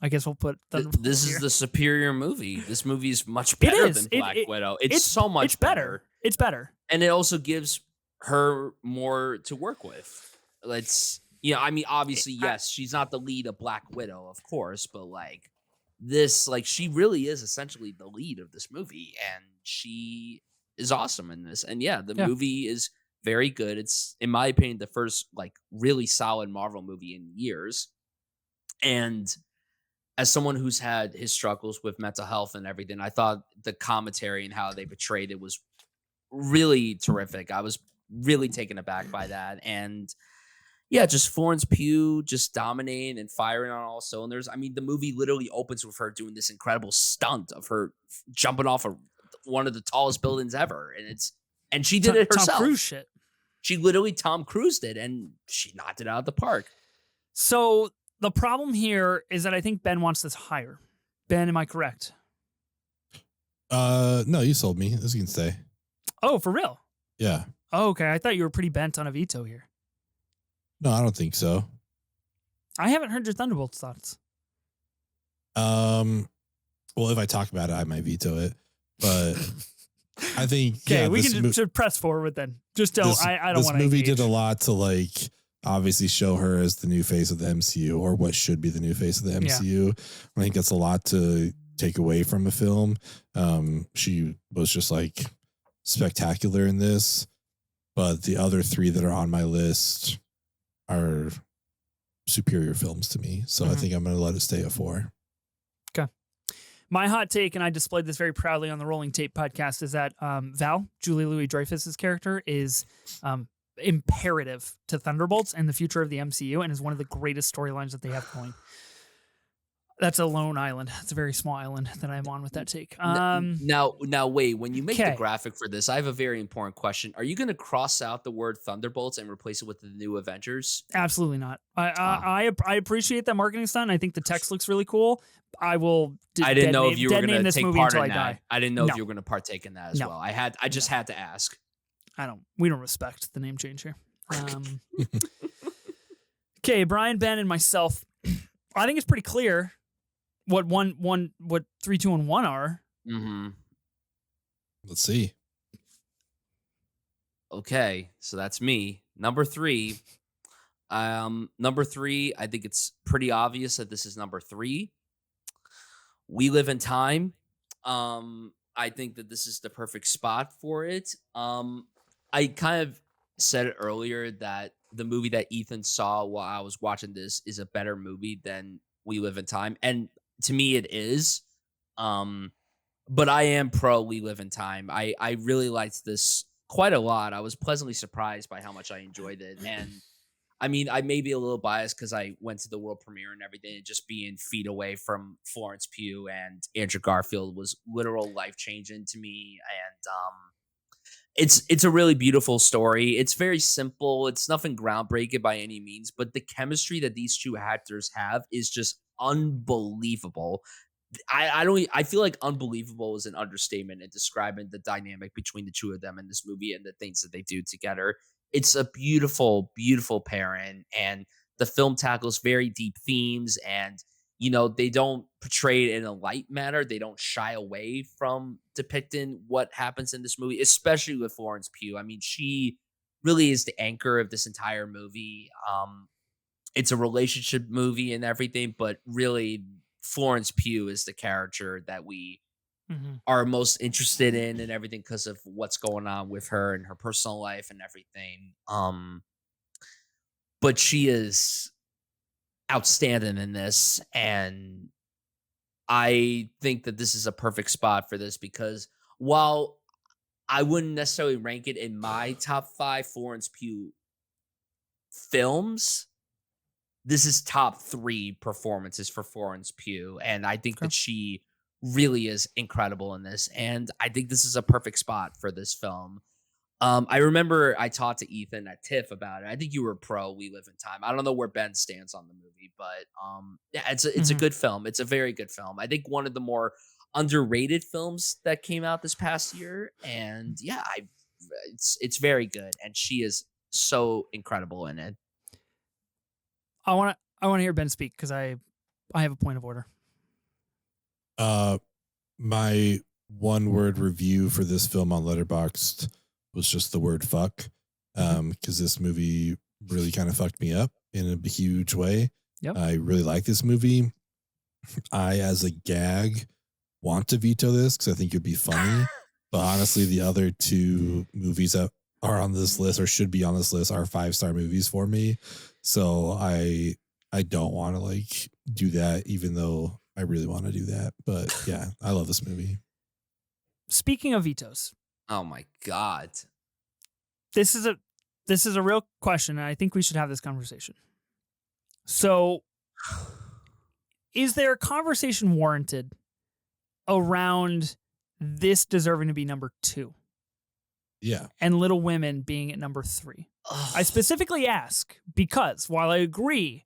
I guess we'll put this is the superior movie. This movie is much better than Black Widow. It's so much better. It's better. And it also gives her more to work with. Obviously, yes, she's not the lead of Black Widow, of course, but like this, like she really is essentially the lead of this movie, and she is awesome in this. And the movie is very good. It's, in my opinion, the first like really solid Marvel movie in years. And as someone who's had his struggles with mental health and everything, I thought the commentary and how they portrayed it was really terrific. I was really taken aback by that. And just Florence Pugh just dominating and firing on all cylinders. I mean, the movie literally opens with her doing this incredible stunt of her jumping off of one of the tallest buildings ever. And she did it herself. Tom Cruise shit. She literally Tom Cruised it, and she knocked it out of the park. So the problem here is that I think Ben wants this higher. Ben, am I correct? No, you sold me. This can stay. Oh, for real? Yeah. Oh, okay. I thought you were pretty bent on a veto here. No, I don't think so. I haven't heard your Thunderbolts thoughts. Well, if I talk about it, I might veto it. But I think we can just press forward then. Just don't. I don't want to. This movie did a lot to like obviously show her as the new face of the MCU, or what should be the new face of the MCU. Yeah. I think that's a lot to take away from a film. She was just like spectacular in this, but the other 3 that are on my list are superior films to me. So I think I'm going to let it stay at 4. Okay. My hot take, and I displayed this very proudly on the Rolling Tape podcast, is that Val, Julie Louis-Dreyfus's character, is imperative to Thunderbolts and the future of the MCU, and is one of the greatest storylines that they have going. That's a lone island. It's a very small island that I'm on with that take. Now, wait. When you make the graphic for this, I have a very important question. Are you going to cross out the word Thunderbolts and replace it with the New Avengers? Absolutely not. I appreciate that marketing stunt. I think the text looks really cool. I will. I didn't know if you were going to take part in that. I didn't know if you were going to partake in that as well. I just had to ask. We don't respect the name change here. Okay, Brian, Ben, and myself. I think it's pretty clear what 3, 2, and 1 are. Mm-hmm. Let's see. Okay, so that's me. Number 3, Number three, I think it's pretty obvious that this is number three. We Live in Time. I think that this is the perfect spot for it. I kind of said it earlier that the movie that Ethan saw while I was watching this is a better movie than We Live in Time, and to me, it is. Um, but I am pro We Live in Time. I really liked this quite a lot. I was pleasantly surprised by how much I enjoyed it, and I mean, I may be a little biased because I went to the world premiere and everything, and just being feet away from Florence Pugh and Andrew Garfield was literal life changing to me. And it's a really beautiful story. It's very simple. It's nothing groundbreaking by any means, but the chemistry that these two actors have is just unbelievable. I feel like unbelievable is an understatement in describing the dynamic between the two of them in this movie and the things that they do together. It's a beautiful, beautiful pairing, and the film tackles very deep themes, and they don't portray it in a light manner. They don't shy away from depicting what happens in this movie, especially with Florence Pugh. I mean, she really is the anchor of this entire movie. It's a relationship movie and everything, but really Florence Pugh is the character that we Mhm. are most interested in and everything because of what's going on with her and her personal life and everything. But she is outstanding in this, and I think that this is a perfect spot for this because while I wouldn't necessarily rank it in my top five Florence Pugh films, this is top three performances for Florence Pugh, and I think Okay. that she really is incredible in this, and I think this is a perfect spot for this film. I remember I talked to Ethan at TIFF about it. I think you were pro We Live in Time. I don't know where Ben stands on the movie, but yeah, it's a Mhm. good film. It's a very good film. I think one of the more underrated films that came out this past year, and yeah, it's very good, and she is so incredible in it. I want to hear Ben speak because I have a point of order. Uh, my one word review for this film on Letterboxd was just the word fuck. Because this movie really kind of fucked me up in a huge way. Yep. I really like this movie. I, as a gag, want to veto this because I think it'd be funny. But honestly, the other two movies that are on this list or should be on this list are 5-star movies for me. So I don't want to like do that, even though I really want to do that. But yeah, I love this movie. Speaking of vetoes, Oh my god. this is a real question, and I think we should have this conversation. So, is there a conversation warranted around this deserving to be number 2 Yeah. and Little Women being at number 3? I specifically ask because while I agree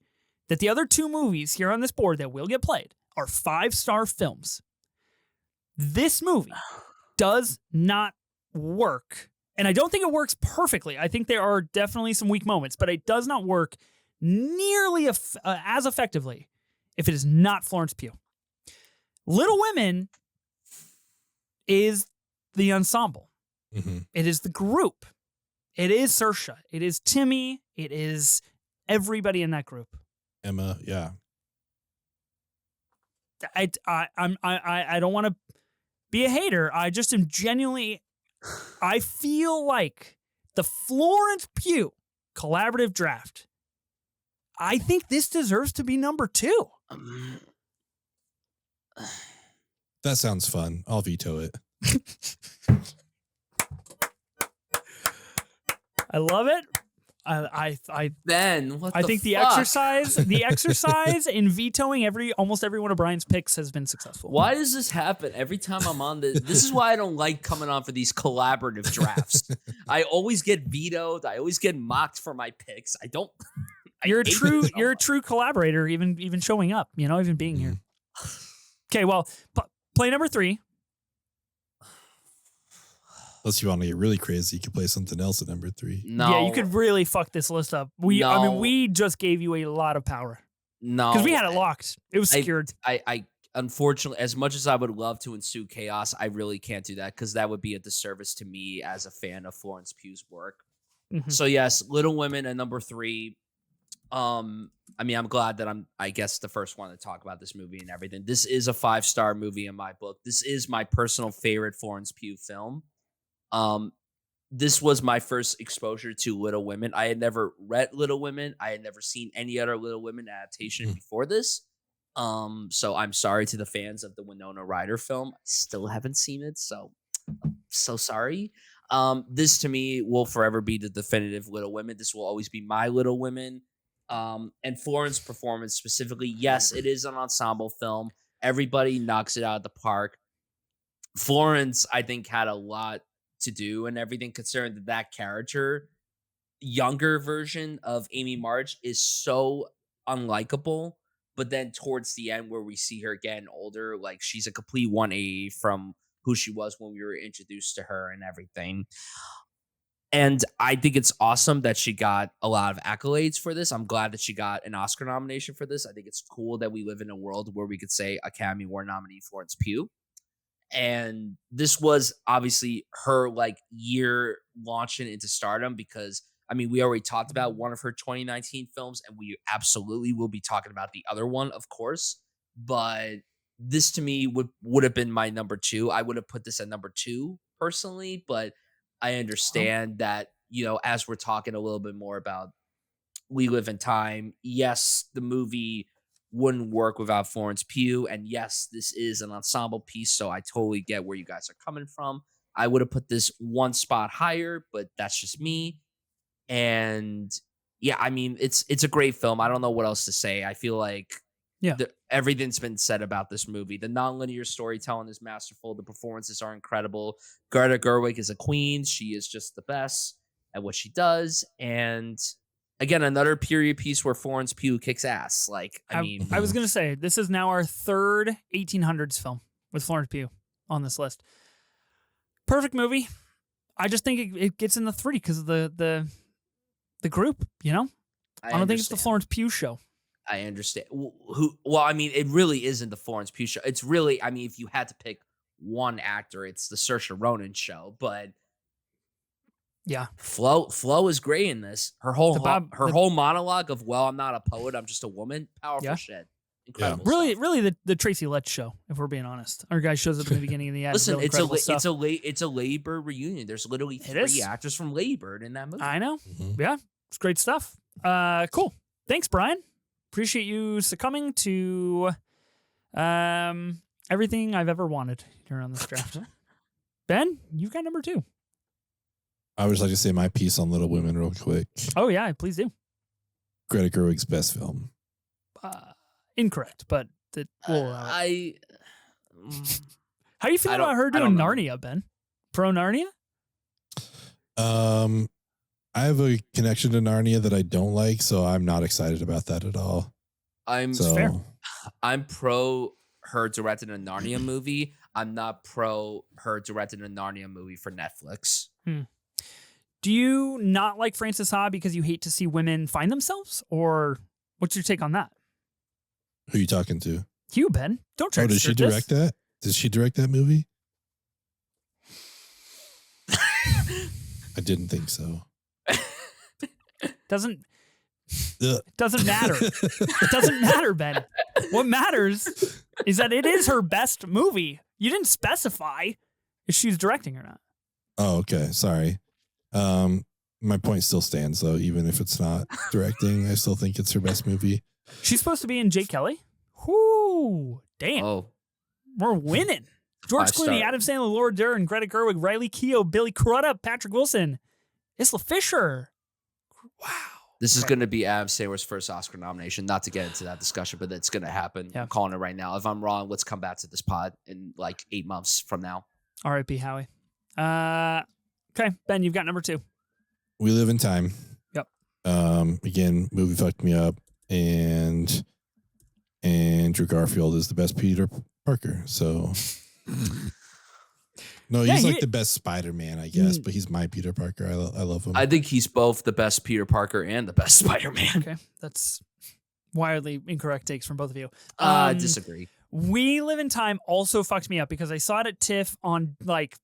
that the other 2 movies here on this board that will get played are 5-star films, this movie does not work. And I don't think it works perfectly. I think there are definitely some weak moments, but it does not work nearly as effectively if it is not Florence Pugh. Little Women is the ensemble. Mm-hmm. It is the group. It is Saoirse. It is Timmy. It is everybody in that group. Emma. Yeah. I don't want to be a hater. I just am genuinely. I feel like the Florence Pugh collaborative draft. I think this deserves to be number 2. That sounds fun. I'll veto it. I love it. I Ben, what I the think the fuck? exercise in vetoing almost every one of Brian's picks has been successful. Why does this happen every time I'm on this? This is why I don't like coming on for these collaborative drafts. I always get vetoed. I always get mocked for my picks. I don't. You're a hate true this so you're a much. true collaborator, even showing up, even being here. Okay, well, play number 3. Unless you want to get really crazy, you could play something else at number 3. No. Yeah, you could really fuck this list up. I mean, No. we just gave you a lot of power No. because we had it locked. It was I- secured. I unfortunately, as much as I would love to ensue chaos, I really can't do that because that would be a disservice to me as a fan of Florence Pugh's work. Mhm. So yes, Little Women at number 3. I mean, I'm glad that I guess, the first one to talk about this movie and everything. This is a 5-star movie in my book. This is my personal favorite Florence Pugh film. Um, this was my first exposure to Little Women. I had never read Little Women. I had never seen any other Little Women adaptation before this. So I'm sorry to the fans of the Winona Ryder film. I still haven't seen it, so I'm so sorry. This to me will forever be the definitive Little Women. This will always be my Little Women. And Florence's performance specifically, yes, it is an ensemble film. Everybody knocks it out of the park. Florence, I think, had a lot to do and everything, considering that character, younger version of Amy March, is so unlikable. But then towards the end, where we see her getting older, like, she's a complete 180 from who she was when we were introduced to her and everything. And I think it's awesome that she got a lot of accolades for this. I'm glad that she got an Oscar nomination for this. I think it's cool that we live in a world where we could say Academy Award nominee Florence Pugh. And this was obviously her like year launching into stardom, because I mean, we already talked about one of her 2019 films, and we absolutely will be talking about the other one, of course. But this to me would have been my number 2. I would have put this at number 2 personally, but I understand that, as we're talking a little bit more about We Live in Time, yes, the movie wouldn't work without Florence Pugh. And yes, this is an ensemble piece, so I totally get where you guys are coming from. I would have put this one spot higher, but that's just me. And yeah, I mean, it's a great film. I don't know what else to say. I feel like everything's been said about this movie. The nonlinear storytelling is masterful. The performances are incredible. Greta Gerwig is a queen. She is just the best at what she does. And again, another period piece where Florence Pugh kicks ass. Like, I mean, I was going to say, this is now our third 1800s film with Florence Pugh on this list. Perfect movie. I just think it gets in the 3 because of the group, I don't think it's the Florence Pugh show. I understand. Well, I mean, it really isn't the Florence Pugh show. It's really, I mean, if you had to pick one actor, it's the Saoirse Ronan show. But yeah, Flo is great in this. Her whole whole monologue of, well, I'm not a poet, I'm just a woman. Powerful shit. Incredible. Really, stuff. really the Tracy Letts show, if we're being honest. Our guy shows up in the beginning and the end. Listen, really it's a Labor reunion. There's literally 3 actors from Labor in that movie. I know. Mm-hmm. Yeah, it's great stuff. Cool. Thanks, Bryan. Appreciate you succumbing to everything I've ever wanted here on this draft. Ben, you've got number 2. I would just like to say my piece on Little Women real quick. Oh, yeah, please do. Greta Gerwig's best film. Incorrect, but we'll allow it. How do you feel about her doing Narnia, Ben? Pro Narnia? I have a connection to Narnia that I don't like, so I'm not excited about that at all. Fair. I'm pro her directing a Narnia movie. I'm not pro her directing a Narnia movie for Netflix. Do you not like Frances Ha because you hate to see women find themselves? Or what's your take on that? Who are you talking to? You, Ben. Don't try to did she direct that? Did she direct that movie? I didn't think so. Doesn't matter. It doesn't matter, Ben. What matters is that it is her best movie. You didn't specify if she's directing or not. Oh, okay. Sorry. My point still stands, though. Even if it's not directing, I still think it's her best movie. She's supposed to be in Jake Kelly? Whoo, damn. Oh. We're winning. George Clooney, Adam Sandler, Laura Dern, Greta Gerwig, Riley Keough, Billy Crudup, Patrick Wilson, Isla Fisher. Wow. This is going to be Adam Sandler's first Oscar nomination. Not to get into that discussion, but it's going to happen. Yeah. I'm calling it right now. If I'm wrong, let's come back to this pod in like 8 months from now. R.I.P. Howie. Okay, Ben, you've got number 2. We Live in Time. Yep. Again, movie fucked me up, and Andrew Garfield is the best Peter Parker. So, no, he's like the best Spider-Man, I guess, but he's my Peter Parker. I love him. I think he's both the best Peter Parker and the best Spider-Man. Okay, that's wildly incorrect takes from both of you. I disagree. We Live in Time also fucked me up because I saw it at TIFF on like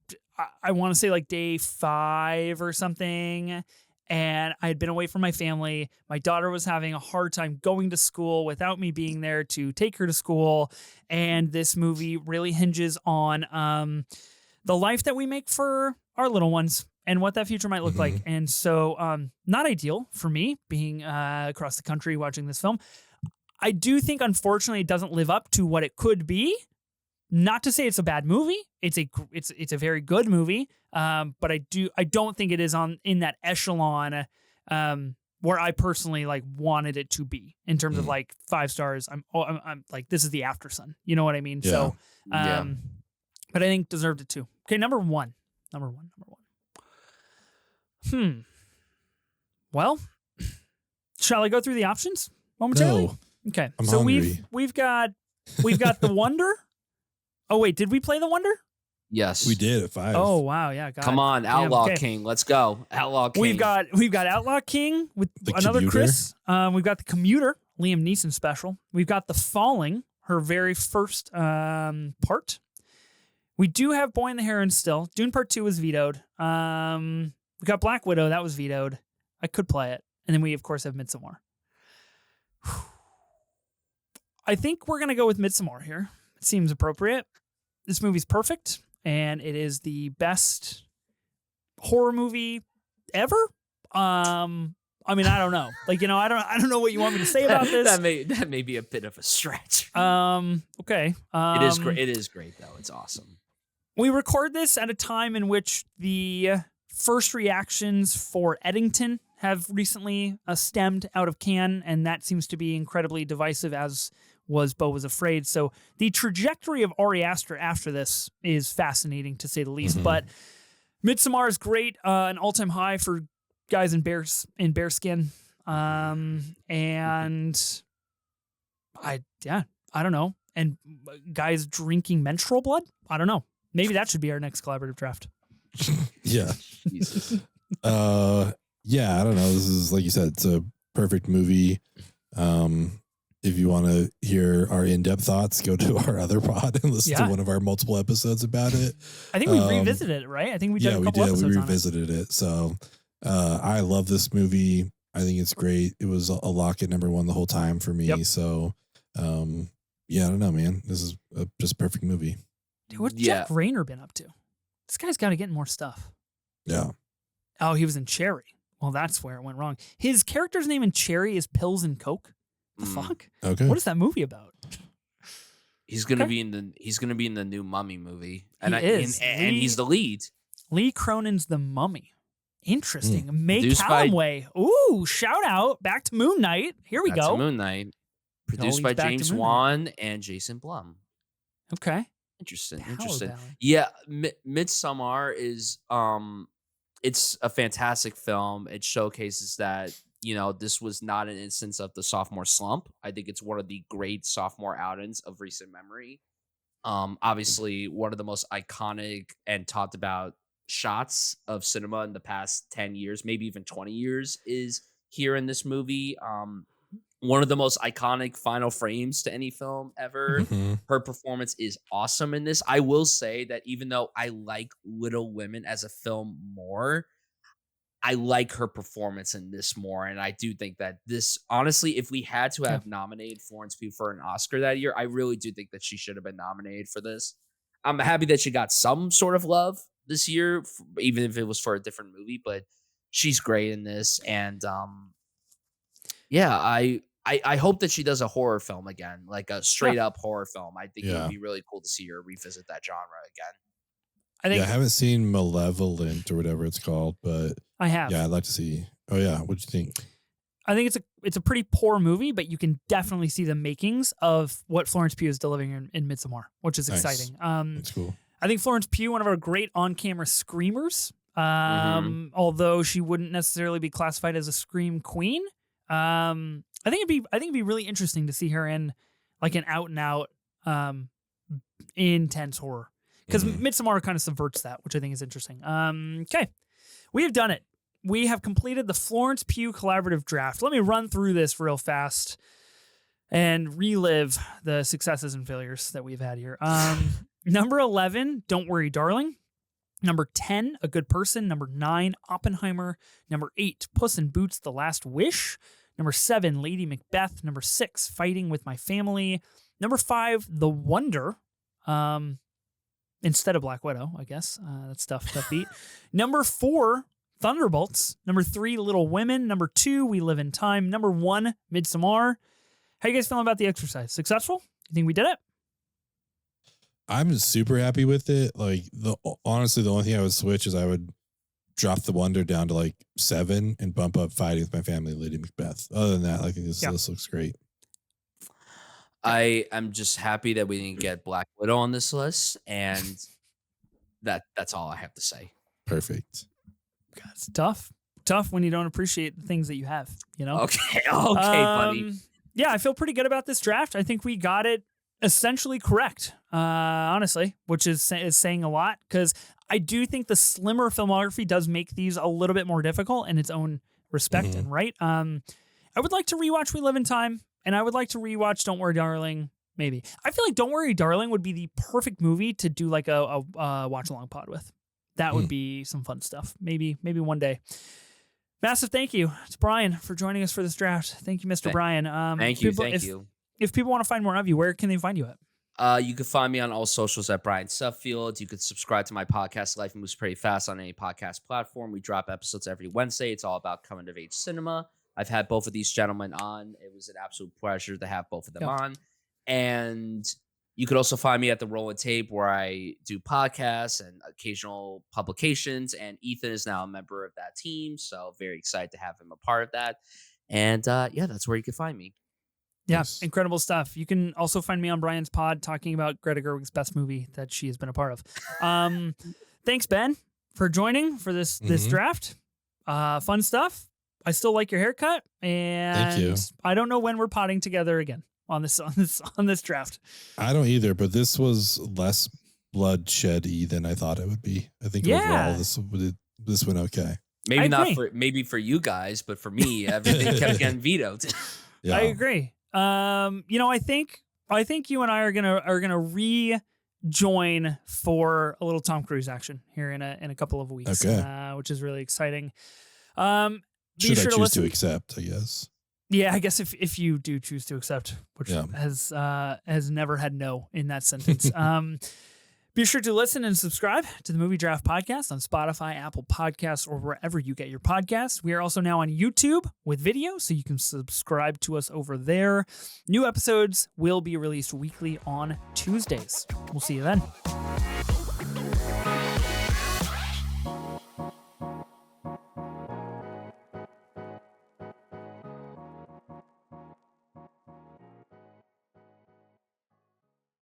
I want to say like day 5 or something, and I had been away from my family. My daughter was having a hard time going to school without me being there to take her to school. And this movie really hinges on the life that we make for our little ones and what that future might look like. And so not ideal for me being across the country watching this film. I do think, unfortunately, it doesn't live up to what it could be. Not to say it's a bad movie. It's a very good movie. But I don't think it is in that echelon where I personally like wanted it to be in terms of like 5 stars. I'm like, this is the After Sun. You know what I mean? Yeah. So but I think deserved it too. Okay, number one. Well, shall I go through the options momentarily? No. Okay. I'm so hungry. we've got The Wonder. Oh wait, did we play The Wonder? Yes, We did at 5. Oh wow, yeah. God. Come on, Damn, Outlaw okay. King. Let's go, Outlaw King. We've got Outlaw King with The another Commuter. Chris. We've got The Commuter, Liam Neeson special. We've got The Falling, her very first part. We do have Boy and the Heron still. Dune Part 2 was vetoed. We got Black Widow, that was vetoed. I could play it. And then we, of course, have Midsommar. I think we're going to go with Midsommar here. It seems appropriate. This movie's perfect, and it is the best horror movie ever. I mean, I don't know. Like, I don't know what you want me to say about this. that may be a bit of a stretch. Okay. It is great. It is great though. It's awesome. We record this at a time in which the first reactions for Eddington have recently stemmed out of Cannes, and that seems to be incredibly divisive, as was Beau Was Afraid. So the trajectory of Ari Aster after this is fascinating, to say the least. But Midsommar is great, an all-time high for guys in bearskin, and I don't know, and guys drinking menstrual blood. I don't know. Maybe that should be our next collaborative draft. Yeah. Jesus. Yeah, I don't know. This is, like you said, it's a perfect movie. If you want to hear our in-depth thoughts, go to our other pod and listen to one of our multiple episodes about it. I think we revisited it, right? I think we did a couple episodes we on it. revisited it. So I love this movie. I think it's great. It was a lock at number 1 the whole time for me. Yep. So yeah, I don't know, man. This is just a perfect movie. Dude, what's Jack Rayner been up to? This guy's got to get more stuff. Yeah. Oh, he was in Cherry. Well, that's where it went wrong. His character's name in Cherry is Pills and Coke. The fuck? Okay. What is that movie about? He's gonna be in the new Mummy movie, and and he's the lead. Lee Cronin's The Mummy. Interesting. May Produced by- Calloway. Ooh, shout out. Back to Moon Knight. Here we That's go. Moon Knight, produced he's by back to James Moon Knight. Wan and Jason Blum. Okay. Interesting. Power Interesting. Valley. Yeah, Midsommar is it's a fantastic film. It showcases that, this was not an instance of the sophomore slump. I think it's one of the great sophomore outings of recent memory. Obviously one of the most iconic and talked about shots of cinema in the past 10 years, maybe even 20 years, is here in this movie. One of the most iconic final frames to any film ever. Her performance is awesome in this. I will say that even though I like Little Women as a film more, I like her performance in this more. And I do think that this, honestly, if we had to have nominated Florence Pugh for an Oscar that year, I really do think that she should have been nominated for this. I'm happy that she got some sort of love this year, even if it was for a different movie, but she's great in this. And I hope that she does a horror film again, like a straight up horror film. I think it would be really cool to see her revisit that genre again. I haven't seen Malevolent or whatever it's called, but I have. Yeah, I'd like to see. Oh yeah, what'd you think? I think it's a pretty poor movie, but you can definitely see the makings of what Florence Pugh is delivering in Midsommar, which is exciting. That's cool. I think Florence Pugh, one of our great on-camera screamers, although she wouldn't necessarily be classified as a scream queen. I think it'd be really interesting to see her in like an out and out intense horror, because Midsommar kind of subverts that, which I think is interesting. Okay, we have done it. We have completed the Florence Pugh collaborative draft. Let me run through this real fast and relive the successes and failures that we've had here. Number 11, Don't Worry, Darling. Number 10, A Good Person. Number 9, Oppenheimer. Number 8, Puss in Boots: The Last Wish. Number 7, Lady Macbeth. Number 6, Fighting with My Family. Number 5, The Wonder. Instead of Black Widow, I guess. That's tough beat. Number 4, Thunderbolts. Number 3, Little Women. Number 2, We Live in Time. Number 1, Midsommar. How you guys feeling about the exercise? Successful? You think we did it? I'm super happy with it. Like honestly, the only thing I would switch is I would drop The Wonder down to like 7 and bump up Fighting with My Family, Lady Macbeth. Other than that, I think this looks great. I am just happy that we didn't get Black Widow on this list, and that's all I have to say. Perfect. God, it's tough when you don't appreciate the things that you have, you know? Okay, buddy. Yeah, I feel pretty good about this draft. I think we got it essentially correct, honestly, which is saying a lot, because I do think the slimmer filmography does make these a little bit more difficult in its own respect and right. I would like to rewatch We Live in Time, and I would like to rewatch Don't Worry Darling, maybe. I feel like Don't Worry Darling would be the perfect movie to do like a watch-along pod with. That would be some fun stuff. Maybe one day. Massive thank you to Bryan for joining us for this draft. Thank you, Mr. Bryan. Thank you. If people want to find more of you, where can they find you at? You can find me on all socials at Bryan Sudfield. You could subscribe to my podcast, Life Moves Pretty Fast, on any podcast platform. We drop episodes every Wednesday. It's all about coming-of-age cinema. I've had both of these gentlemen on. It was an absolute pleasure to have both of them on. And you could also find me at the Roll and Tape, where I do podcasts and occasional publications. And Ethan is now a member of that team, so very excited to have him a part of that. And that's where you can find me. Yeah, incredible stuff. You can also find me on Bryan's pod talking about Greta Gerwig's best movie that she has been a part of. Thanks, Ben, for joining for this draft. Fun stuff. I still like your haircut, and thank you. I don't know when we're potting together again on this draft. I don't either, but this was less bloodshed-y than I thought it would be. I think overall this went okay. Maybe for you guys, but for me, everything kept getting vetoed. Yeah. I agree. I think you and I are gonna rejoin for a little Tom Cruise action here in a couple of weeks, which is really exciting. Should I choose to accept, I guess. Yeah, I guess if you do choose to accept, which has never had no in that sentence. Be sure to listen and subscribe to the Movie Draft Podcast on Spotify, Apple Podcasts, or wherever you get your podcasts. We are also now on YouTube with video, so you can subscribe to us over there. New episodes will be released weekly on Tuesdays. We'll see you then.